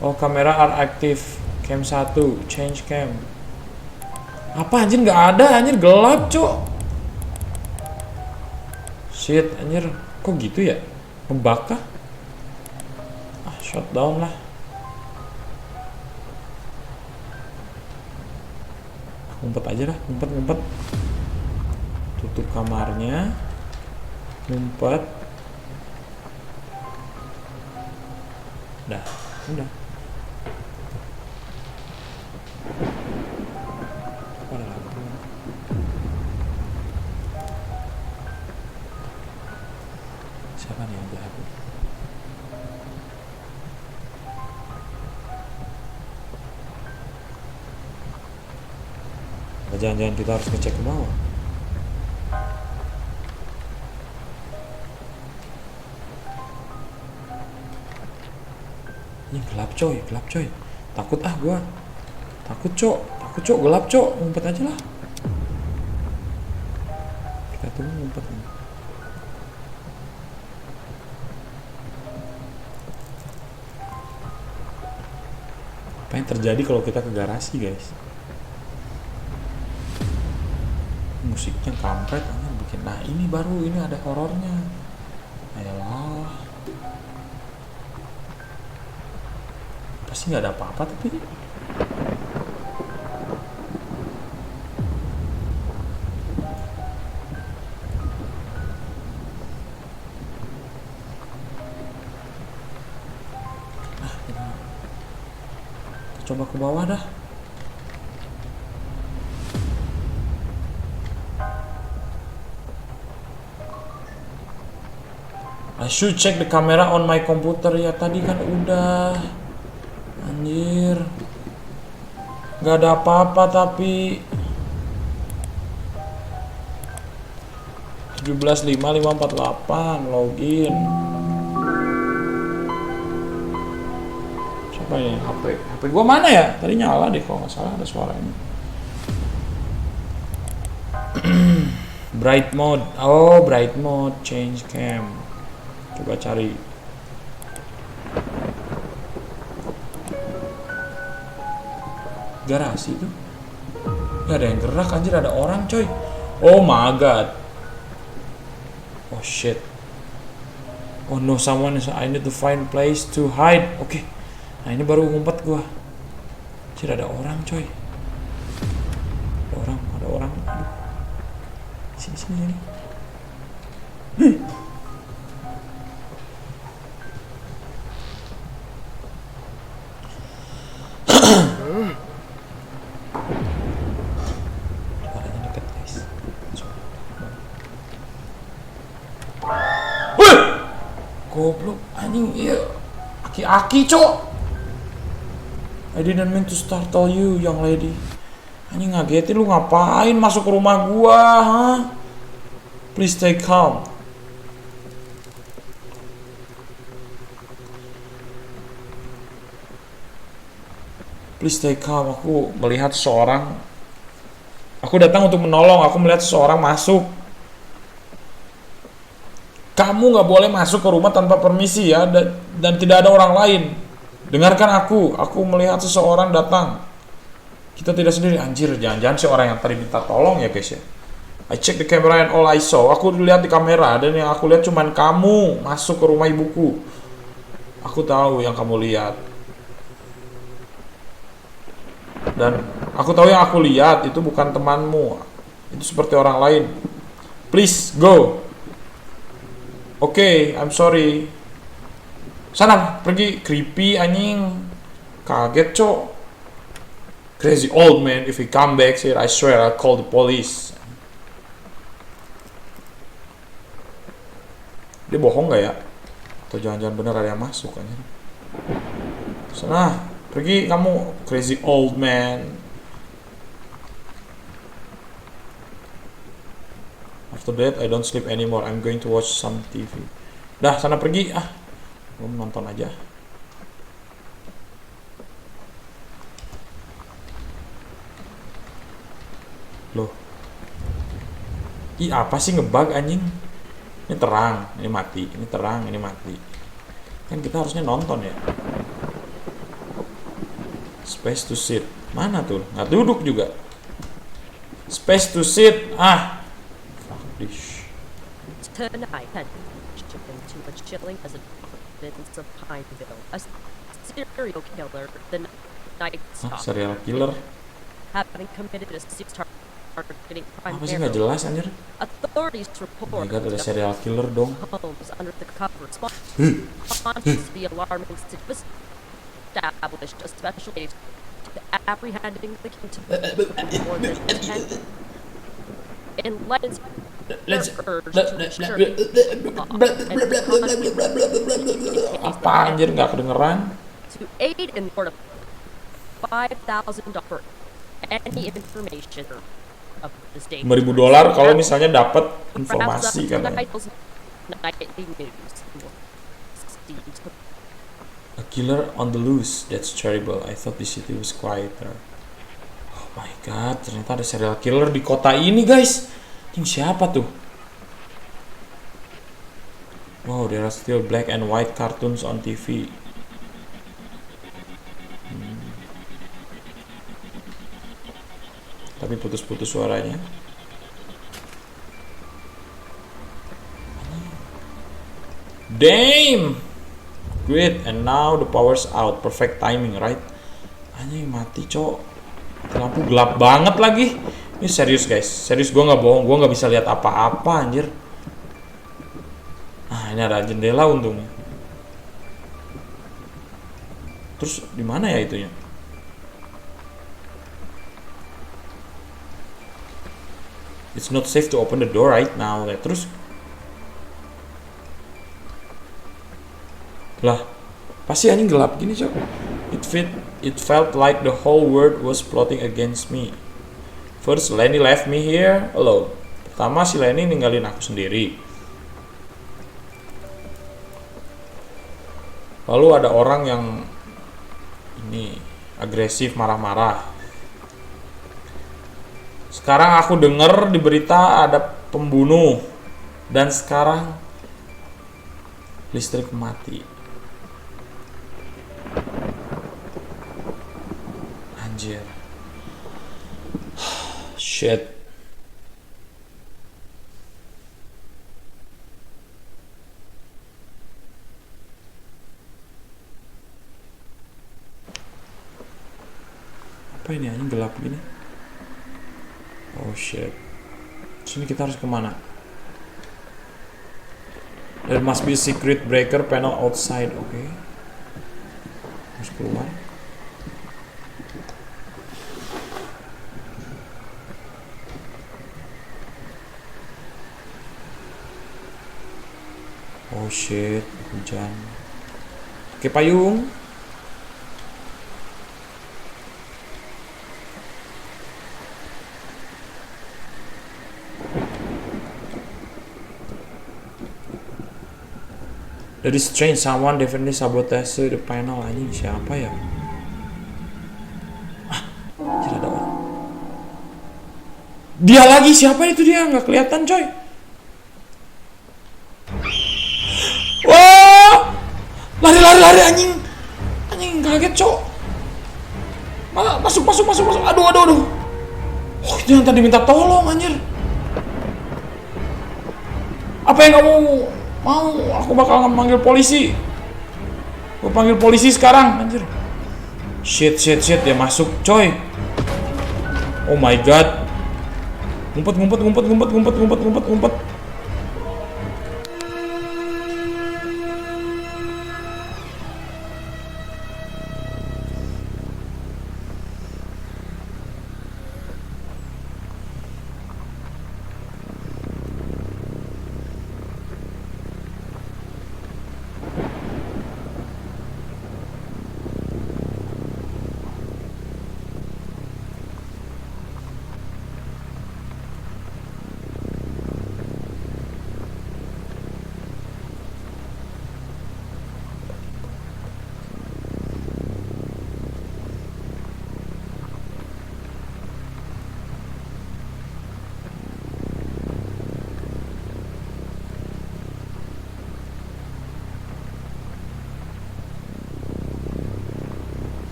Oh, kamera are active. Cam 1, change cam. Apa anjir, nggak ada, anjir gelap, cok. Shit, anjir, kok gitu ya? Ngebak kah? Shutdown lah. Ngumpet aja dah, ngumpet. Tutup kamarnya. Ngumpet. Udah. Siapa nih yang jahat? Jangan-jangan kita harus ngecek ke bawah. Ini gelap coy. Takut gua. Takut cok, gelap cok. Ngumpet aja lah. Kita tunggu ngumpet. Apa yang terjadi kalau kita ke garasi, guys? Musiknya kampret bikin. Nah, ini baru, ini ada horornya. Ayolah. Pasti nggak ada apa-apa tapi. Kita coba ke bawah dah. I should check the camera on my computer. Ya tadi kan udah. Anjir. Gak ada apa-apa tapi 17.5.548 login. Siapa ini? HP gua mana ya? Tadi nyala deh kalau nggak salah, ada suaranya. Bright mode. Oh, bright mode, change cam. Coba cari. Garasi tuh nggak ada yang gerak, anjir. Ada orang, coy. Oh my god. Oh shit. Oh no, someone is. I need to find place to hide. Oke. Nah ini baru ngumpet gua. Cir, ada orang coy. Ada orang. Aduh. Sini. Suaranya dekat guys. Wih! Goblok anjing, iya. Aki-aki cok. I didn't mean to startle you, young lady. Anjing ngagetin lu ngapain masuk ke rumah gua, ha? Please stay calm. Please stay calm. Aku melihat seseorang. Aku datang untuk menolong. Aku melihat seseorang masuk. Kamu nggak boleh masuk ke rumah tanpa permisi ya, dan tidak ada orang lain. Dengarkan aku. Aku melihat seseorang datang. Kita tidak sendiri. Anjir, jangan-jangan si orang yang tadi minta tolong ya guys ya. I check the camera and all I saw. Aku lihat di kamera dan yang aku lihat cuman kamu masuk ke rumah ibuku. Aku tahu yang kamu lihat. Dan aku tahu yang aku lihat itu bukan temanmu. Itu seperti orang lain. Please go. Oke, I'm sorry. Sana, pergi. Creepy anjing. Kaget cok. Crazy old man. If he come back here, I swear I'll call the police. Dia bohong gak ya? Atau jangan-jangan bener ada yang masuk anjing. Sana, pergi kamu, crazy old man. After that, I don't sleep anymore. I'm going to watch some TV. Dah, sana pergi. Gue nonton aja. Loh. Apa sih ngebug anjing? Ini terang, ini mati. Ini terang, ini mati. Kan kita harusnya nonton ya. Space to sit. Mana tuh? Nggak duduk juga. Space to sit. Fuck this. Tonight, into a chilling residence of Pineville. A serial killer, the Night Stalker, Serial killer. having committed a six targeting crime. Apa sih nggak jelas anjir? Authorities Oh report my god, ada serial killer dong. homes under the cover. Response to the alarming situation established a special aid to apprehending the king to more than 10 enlightened Apa anjir nggak kedengeran? to aid in sort of $5,000 for any information of the state. $5,000 kalau misalnya dapat informasi katanya. Nightly news. A killer on the loose. That's terrible. I thought the city was quieter. Oh my god, ternyata ada serial killer di kota ini, guys. Ini siapa tuh? Wow, there are still black and white cartoons on TV. Tapi putus-putus suaranya. Damn! Great, and now the power's out. Perfect timing, right? Anjing mati, cok. Lampu gelap banget lagi. Ini serius, guys. Serius, gue nggak bohong. Gue nggak bisa lihat apa-apa, anjir. Ini ada jendela untungnya. Terus di mana ya itunya? It's not safe to open the door right now. Terus lah, pasti anjing gelap gini, cok. It felt like the whole world was plotting against me. First, Lenny left me here alone. Pertama, si Lenny ninggalin aku sendiri. Lalu ada orang yang ini agresif, marah-marah. Sekarang aku dengar di berita ada pembunuh. Dan sekarang listrik mati. Anjir. Shit. apa ini? Anjing gelap gini. Oh shit. Sini kita harus kemana? There must be a secret breaker panel outside. Oke. Harus keluar. Oh shit, hujan. Oke, payung. Dari strange, someone definitely sabotage the panel. Anjing siapa ya? Tidak ada orang. Dia lagi, siapa itu dia? Nggak kelihatan coy. Wah, lari anjing. Anjing kaget cok. Masuk. Aduh. Oh, itu yang tadi minta tolong anjir. Apa yang kamu mau? Aku bakal manggil polisi. Gue panggil polisi sekarang, anjir. Shit, dia masuk, coy. Oh my god. Ngumpet.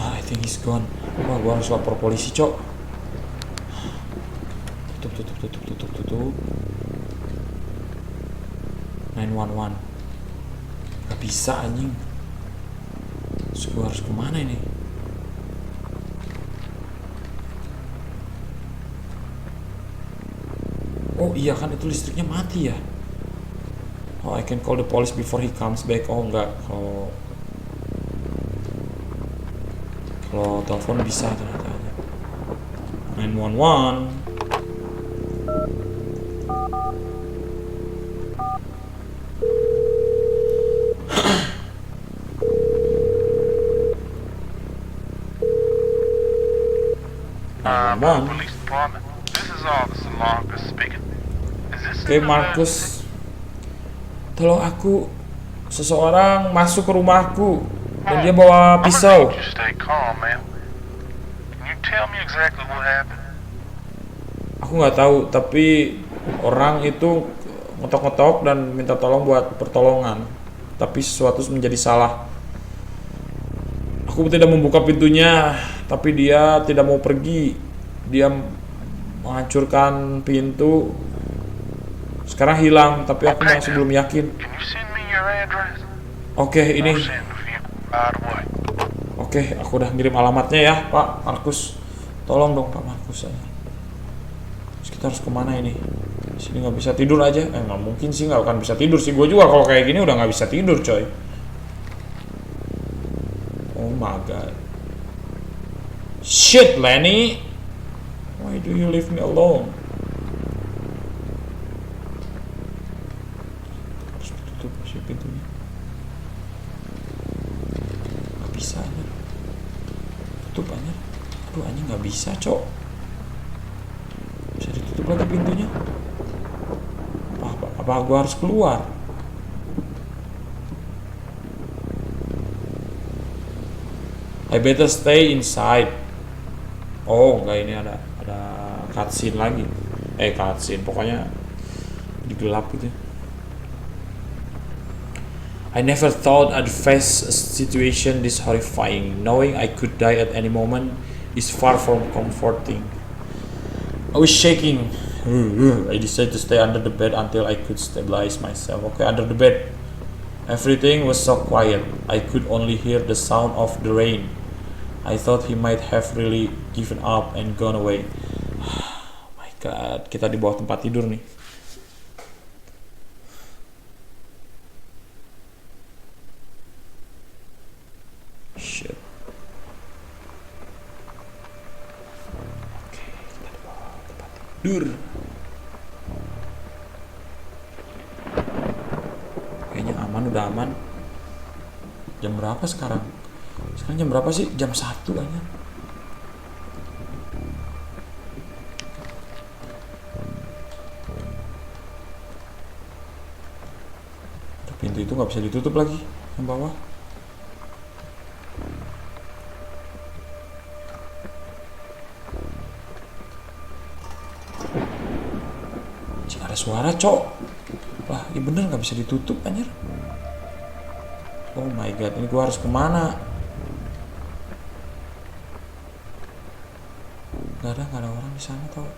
I think he's gone. Wah, gua harus lapor polisi, cok. Tutup. 911. Gak bisa anjing. Terus gua harus kemana ini? Oh iya kan, itu listriknya mati ya. Oh, I can call the police before he comes back. Oh enggak, kalau telepon bisa ternyata. 911. Police department. This is Officer Marcus speaking. Is this Oke, Marcus, tolong aku. Seseorang masuk ke rumahku dan dia bawa pisau. I'm gonna need you to stay calm, man. Can you tell me exactly what happened? Aku nggak tahu, tapi orang itu ngetok-ngetok dan minta tolong buat pertolongan. Tapi sesuatu menjadi salah. Aku tidak membuka pintunya, tapi dia tidak mau pergi. Dia menghancurkan pintu. Sekarang hilang, tapi aku masih belum yakin. Can you send me your address? Oke, ini. I'll send the vehicle right away. Oke, aku udah ngirim alamatnya ya, Pak Markus. Tolong dong, Pak Markus. Terus kita harus kemana ini? Sini nggak bisa tidur aja? Nggak mungkin sih, nggak akan bisa tidur sih. Gue juga kalau kayak gini udah nggak bisa tidur, coy. Oh my god. Shit, Lenny. Why do you leave me alone? Harus tutup sih pintunya. bisa anjir. Tutup anjir. Aduh anjing nggak bisa cok. Bisa ditutup lagi pintunya. Apa gua harus keluar? I better stay inside. Oh enggak, ini ada cutscene lagi. Cutscene pokoknya digelap gitu. I never thought I'd face a situation this horrifying. Knowing I could die at any moment is far from comforting. I was shaking. I decided to stay under the bed until I could stabilize myself. Okay, under the bed. Everything was so quiet. I could only hear the sound of the rain. I thought he might have really given up and gone away. Oh my god, kita di bawah tempat tidur nih. Shit. Oke, kita di bawah tempat tidur. Kayaknya aman, udah aman. Jam berapa sekarang? Sekarang jam berapa sih? Jam 1 aja. Pintu itu nggak bisa ditutup lagi yang bawah. Cik, ada suara cok. Wah, ini bener nggak bisa ditutup anjir. Oh my god, ini gua harus kemana? Gak ada orang di sana tau.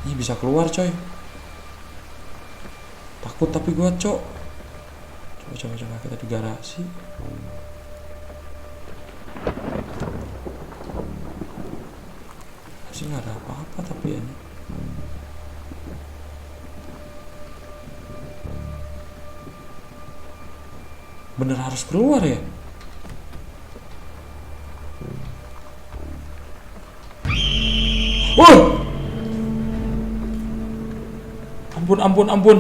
Ini bisa keluar coy. Takut tapi gua cok. Coba kita di garasi. Sih nggak ada apa-apa tapi ini. Bener harus keluar ya? Ampun.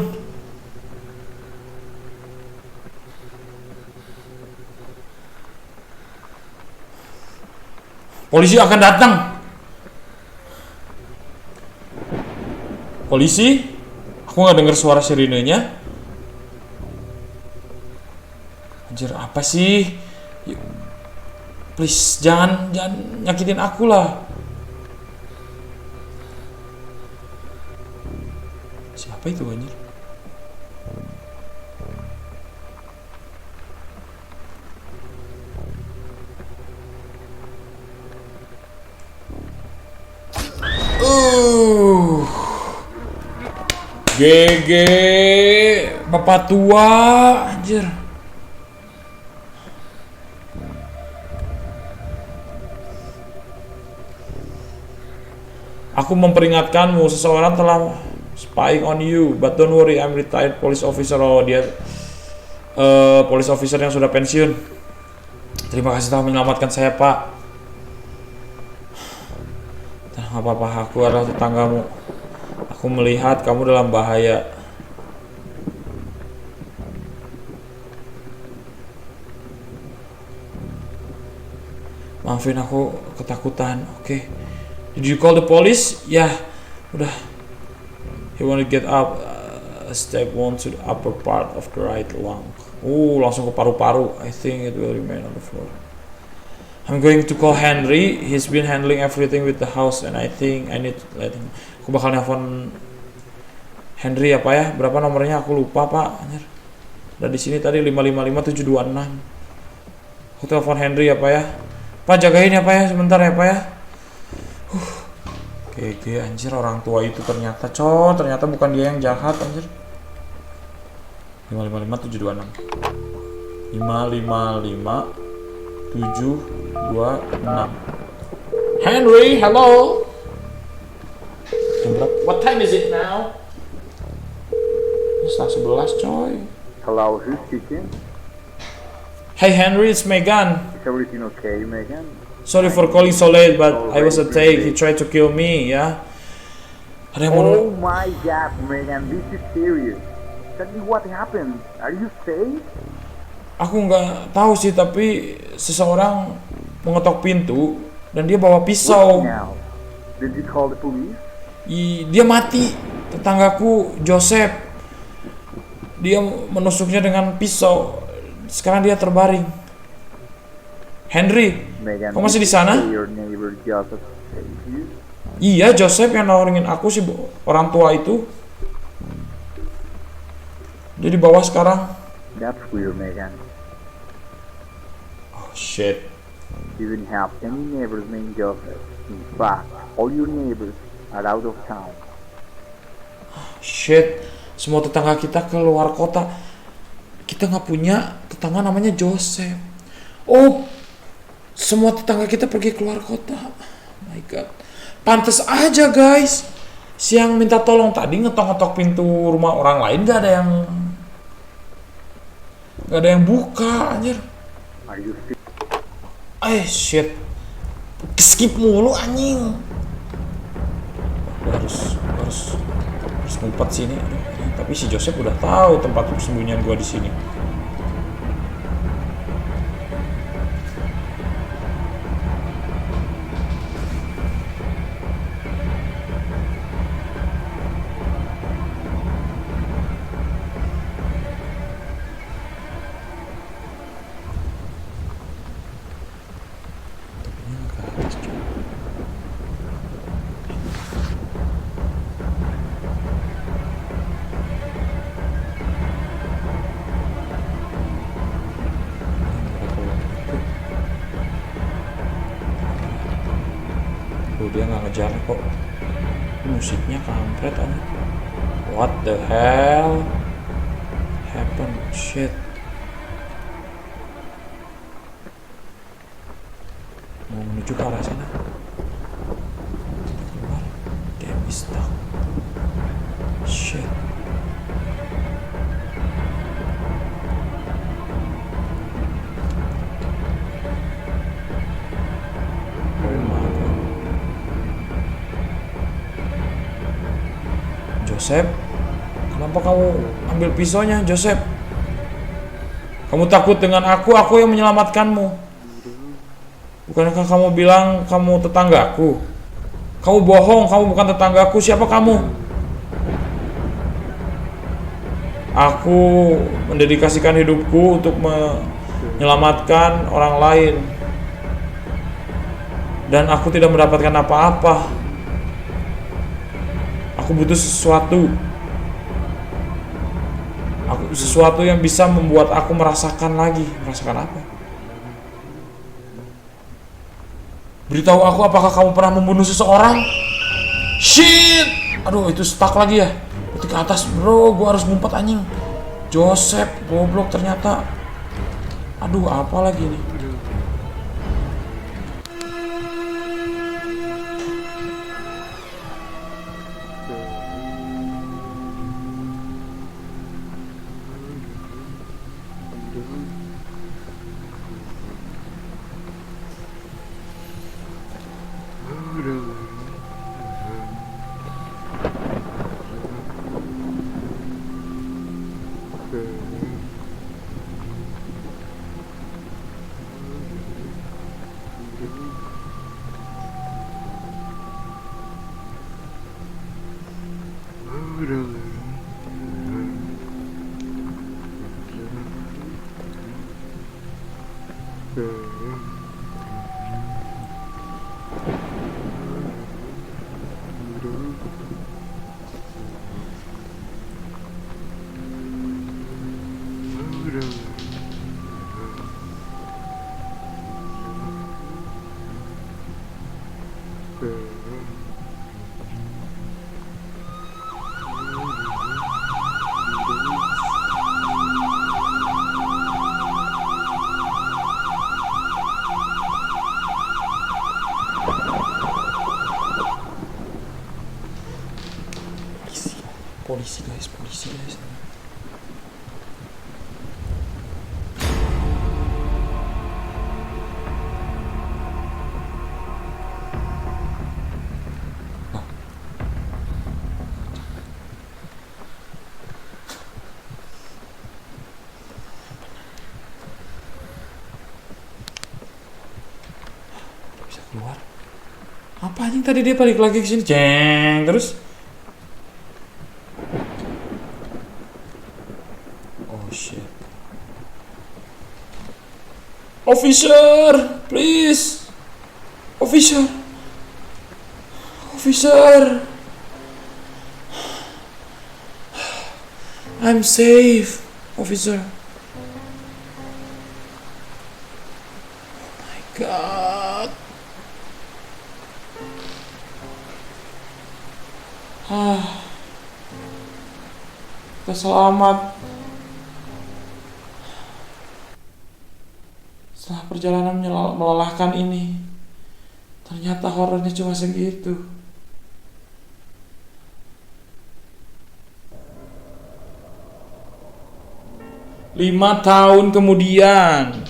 Polisi akan datang. Polisi? Aku nggak dengar suara sirenenya. Anjir, apa sih? Please, jangan nyakitin aku lah. Siapa itu anjir? GG bapak tua anjir. Aku memperingatkanmu, seseorang telah spying on you, but don't worry, I'm retired police officer. Oh, dia police officer yang sudah pensiun. Terima kasih telah menyelamatkan saya, Pak. Gak apa-apa, aku adalah tetanggamu. Aku melihat kamu dalam bahaya. Maafin aku ketakutan. Oke. Did you call the police? Ya, udah. He want to get up. Step one to the upper part of the right lung. Langsung ke paru-paru. I think it will remain on the floor. I'm going to call Henry. He's been handling everything with the house, and I think I need to let him. Aku bakal nelfon Henry apa ya? Berapa nomornya? Aku lupa, Pak. Anjir. Udah di sini tadi 555726. Aku telepon Henry apa ya? Pak, jagain ya, Pak ya, sebentar ya, Pak ya. Oke, anjir, orang tua itu ternyata bukan dia yang jahat, anjir. 555726. 555726. Henry, hello. What time is it now? Setengah 11, coy. Hello, who's speaking? Hey Henry, it's Megan. Is everything okay, Megan? Sorry for calling so late, but I was attacked. He tried to kill me, ya. Ada yang mau... Oh my god, Megan, this is serious. Tell me what happened. Are you safe? Aku nggak tahu sih, tapi seseorang mengetok pintu dan dia bawa pisau. Now, did you call the police? Dia mati. Tetanggaku Joseph, dia menusuknya dengan pisau. Sekarang dia terbaring. Henry, Megan, kau masih di sana? your neighbor Joseph saved you? Iya, Joseph yang nawarin aku sih, orang tua itu. Dia di bawah sekarang. That's weird, Megan. Oh shit. You didn't have any neighbors named Joseph. In fact, all your neighbors are out of town. Shit. Semua tetangga kita keluar kota. Kita nggak punya tetangga namanya Joseph. Oh, semua tetangga kita pergi keluar kota. Oh my god. Pantes aja guys. Siang minta tolong tadi ngetok-ngetok pintu rumah orang lain gak ada yang buka anjir. Are you Shit. Skip mulu anjing. Gua harus ngumpet sini. Tapi si Joseph udah tahu tempat persembunyian gua di sini. Dia nggak ngejar kok. Musiknya kampret aja. What the hell happened? Shit. Mau menuju ke arah sana. Keluar. Damn is stuck. Shit. Joseph, kenapa kamu ambil pisaunya, Joseph? Kamu takut dengan aku yang menyelamatkanmu. Bukankah kamu bilang kamu tetanggaku? Kamu bohong, kamu bukan tetanggaku. Siapa kamu? Aku mendedikasikan hidupku untuk menyelamatkan orang lain. Dan aku tidak mendapatkan apa-apa. Aku butuh sesuatu. Sesuatu yang bisa membuat aku merasakan lagi. Merasakan apa? Beritahu aku, apakah kamu pernah membunuh seseorang? Shit! Aduh, itu stuck lagi ya. Itu ke atas, bro. Gua harus ngumpet anjing. Joseph, goblok ternyata. Aduh, apa lagi nih? Polisi guys. Keluar. Apa anjing tadi dia balik lagi ke sini? Jeng terus. Oh shit. Officer, please. Officer. Officer. I'm safe, officer. Oh my god. Kita selamat. Setelah perjalanan melelahkan ini, ternyata horornya cuma segitu. 5 tahun kemudian.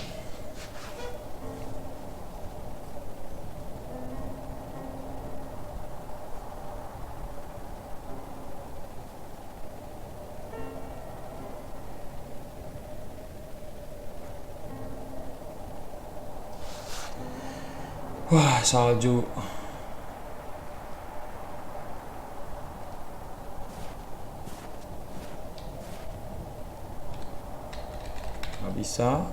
Wah, salju. Nggak bisa.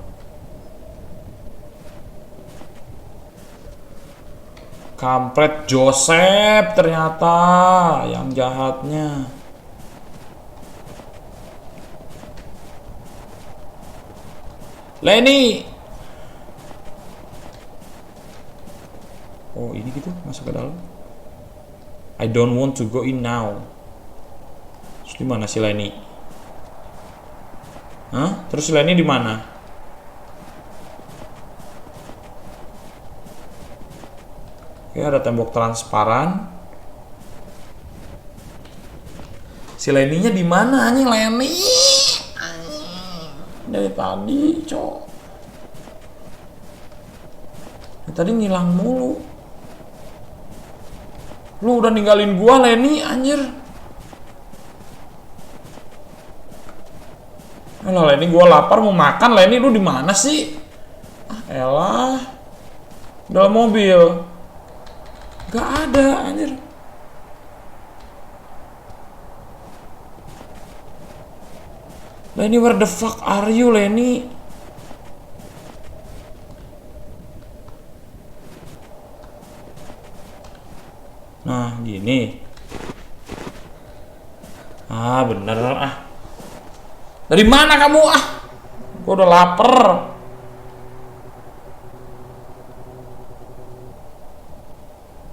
Kampret Joseph ternyata yang jahatnya. Lenny. Oh, ini gitu masuk ke dalam. I don't want to go in now. Terus di mana si Lenny? Hah? Terus si Lenny di mana? Oke, ada tembok transparan. Si Lenny-nya di mana anjing Lenny? Dari tadi, cok. Tadi ngilang mulu. Lu udah ninggalin gua Lenny anjir. Alah Lenny, gua lapar mau makan. Lenny lu di mana sih? Ah elah. Dalam mobil. Gak ada anjir. Lenny, where the fuck are you Lenny? Nah, gini. Ah, bener ah. Dari mana kamu ah? Gua udah lapar.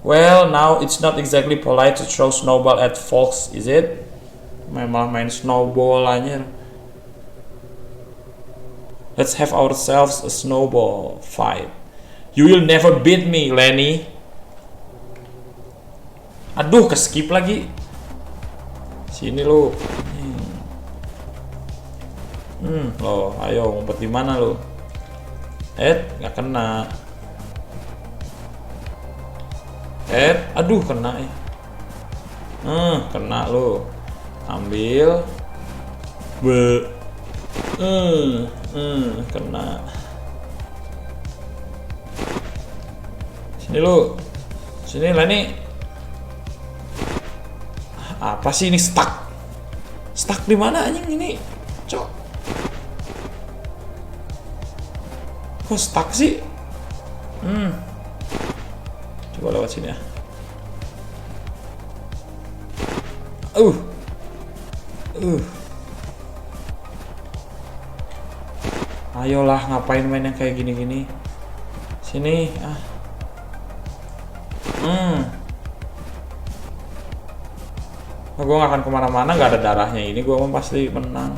Well, now it's not exactly polite to throw snowball at folks, is it? Memang main snowball aja. Let's have ourselves a snowball fight. You will never beat me, Lenny. Aduh, keskip lagi. Sini lu. Lo, ayo ngumpet di mana lu? Nggak kena. Aduh kena ya. Kena lu. Ambil. Kena. Sini lu. Sini Lenny. Apa sih ini stuck? Stuck di mana anjing ini? Cok. Kok stuck sih? Coba lewat sini ya. Ayolah, ngapain main yang kayak gini-gini? Sini ah. Gue gak akan kemana-mana, gak ada darahnya ini, gue pasti menang.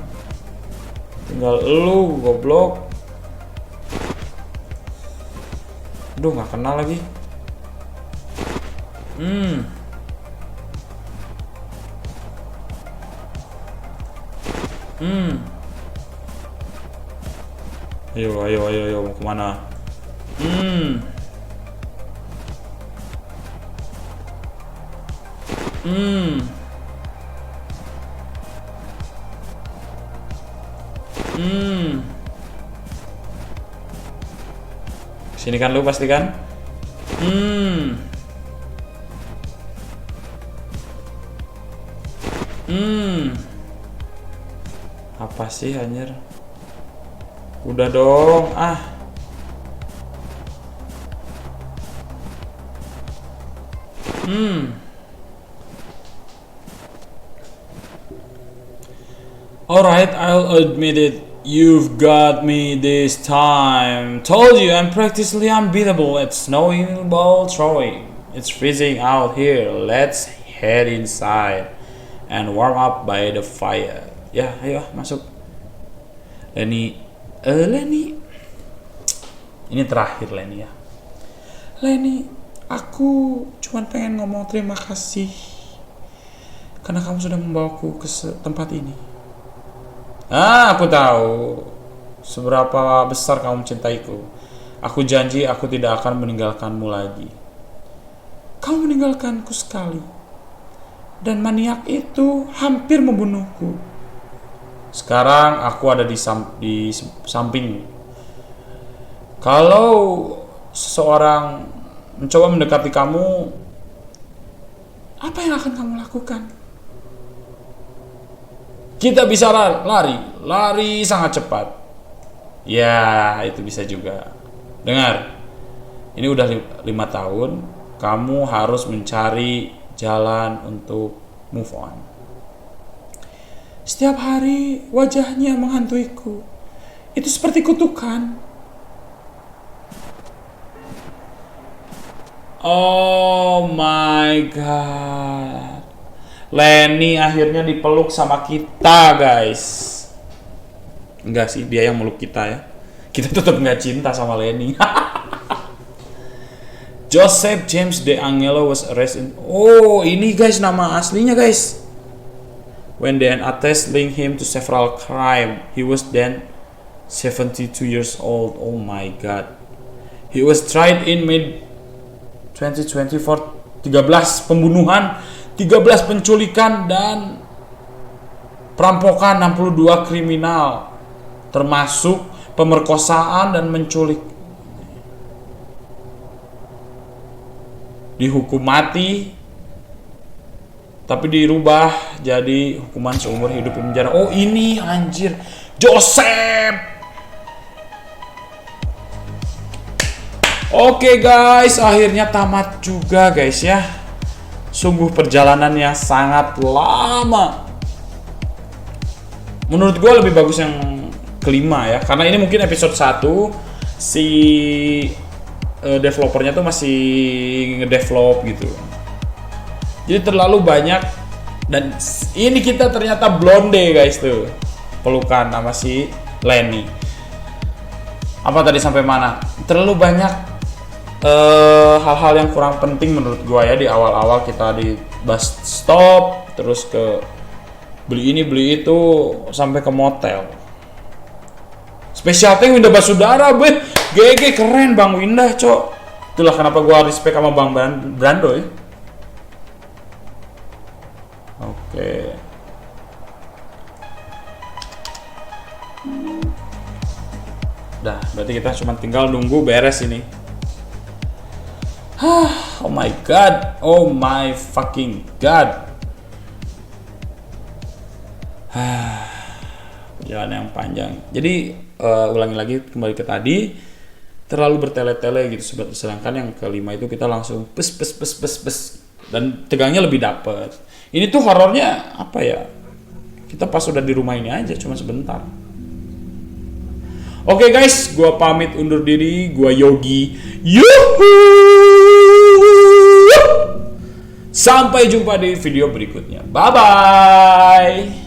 Tinggal lu, goblok. Aduh, gak kenal lagi. Ayo, mau kemana? Sini kan lu pasti kan? Apa sih anjir? Udah dong, ah. Alright, I'll admit it. You've got me this time. Told you I'm practically unbeatable at snowball throwing. It's freezing out here. Let's head inside and warm up by the fire. Ya, ayo masuk. Lenny. Ini terakhir Lenny ya. Lenny, aku cuma pengen ngomong terima kasih karena kamu sudah membawaku ke tempat ini. Aku tahu seberapa besar kamu mencintaiku. Aku janji aku tidak akan meninggalkanmu lagi. Kamu meninggalkanku sekali. Dan maniak itu hampir membunuhku. Sekarang aku ada di sampingmu. Kalau seseorang mencoba mendekati kamu, apa yang akan kamu lakukan? Kita bisa lari sangat cepat. Ya, itu bisa juga. Dengar, ini udah 5 tahun, kamu harus mencari jalan untuk move on. Setiap hari wajahnya menghantuiku. Itu seperti kutukan. Oh my god. Lenny akhirnya dipeluk sama kita, guys. Enggak sih, dia yang meluk kita ya. Kita tetap nggak cinta sama Lenny. Joseph James De Angelo was arrested. Oh, ini guys nama aslinya, guys. When DNA test linked him to several crimes, he was then 72 years old. Oh my god. He was tried in May 2020 for 13 pembunuhan, 13 penculikan dan perampokan, 62 kriminal termasuk pemerkosaan dan menculik. Dihukum mati tapi dirubah jadi hukuman seumur hidup di penjara. Oh ini anjir Joseph. Oke guys, akhirnya tamat juga guys ya. Sungguh perjalanannya sangat lama. Menurut gue lebih bagus yang kelima ya, karena ini mungkin episode 1 si developernya tuh masih ngedevelop gitu. Jadi terlalu banyak. Dan ini kita ternyata blonde guys tuh, pelukan sama si Lenny. Apa tadi sampai mana? Terlalu banyak hal-hal yang kurang penting menurut gua ya di awal-awal. Kita di bus stop, terus ke beli ini beli itu sampai ke motel. Special thank Winda Basudara, GG keren Bang Winda, cok. Itulah kenapa gua respect sama Bang Brando ya. Oke. Dah, berarti kita cuma tinggal nunggu beres ini. Oh my god, oh my fucking god. Perjalanan yang panjang. Jadi ulangi lagi kembali ke tadi, terlalu bertele-tele gitu. Sedangkan yang kelima itu kita langsung pes dan tegangnya lebih dapet. Ini tuh horornya apa ya? Kita pas udah di rumah ini aja, cuma sebentar. Oke guys, gua pamit undur diri. Gua Yogi. Yuhu. Sampai jumpa di video berikutnya. Bye bye.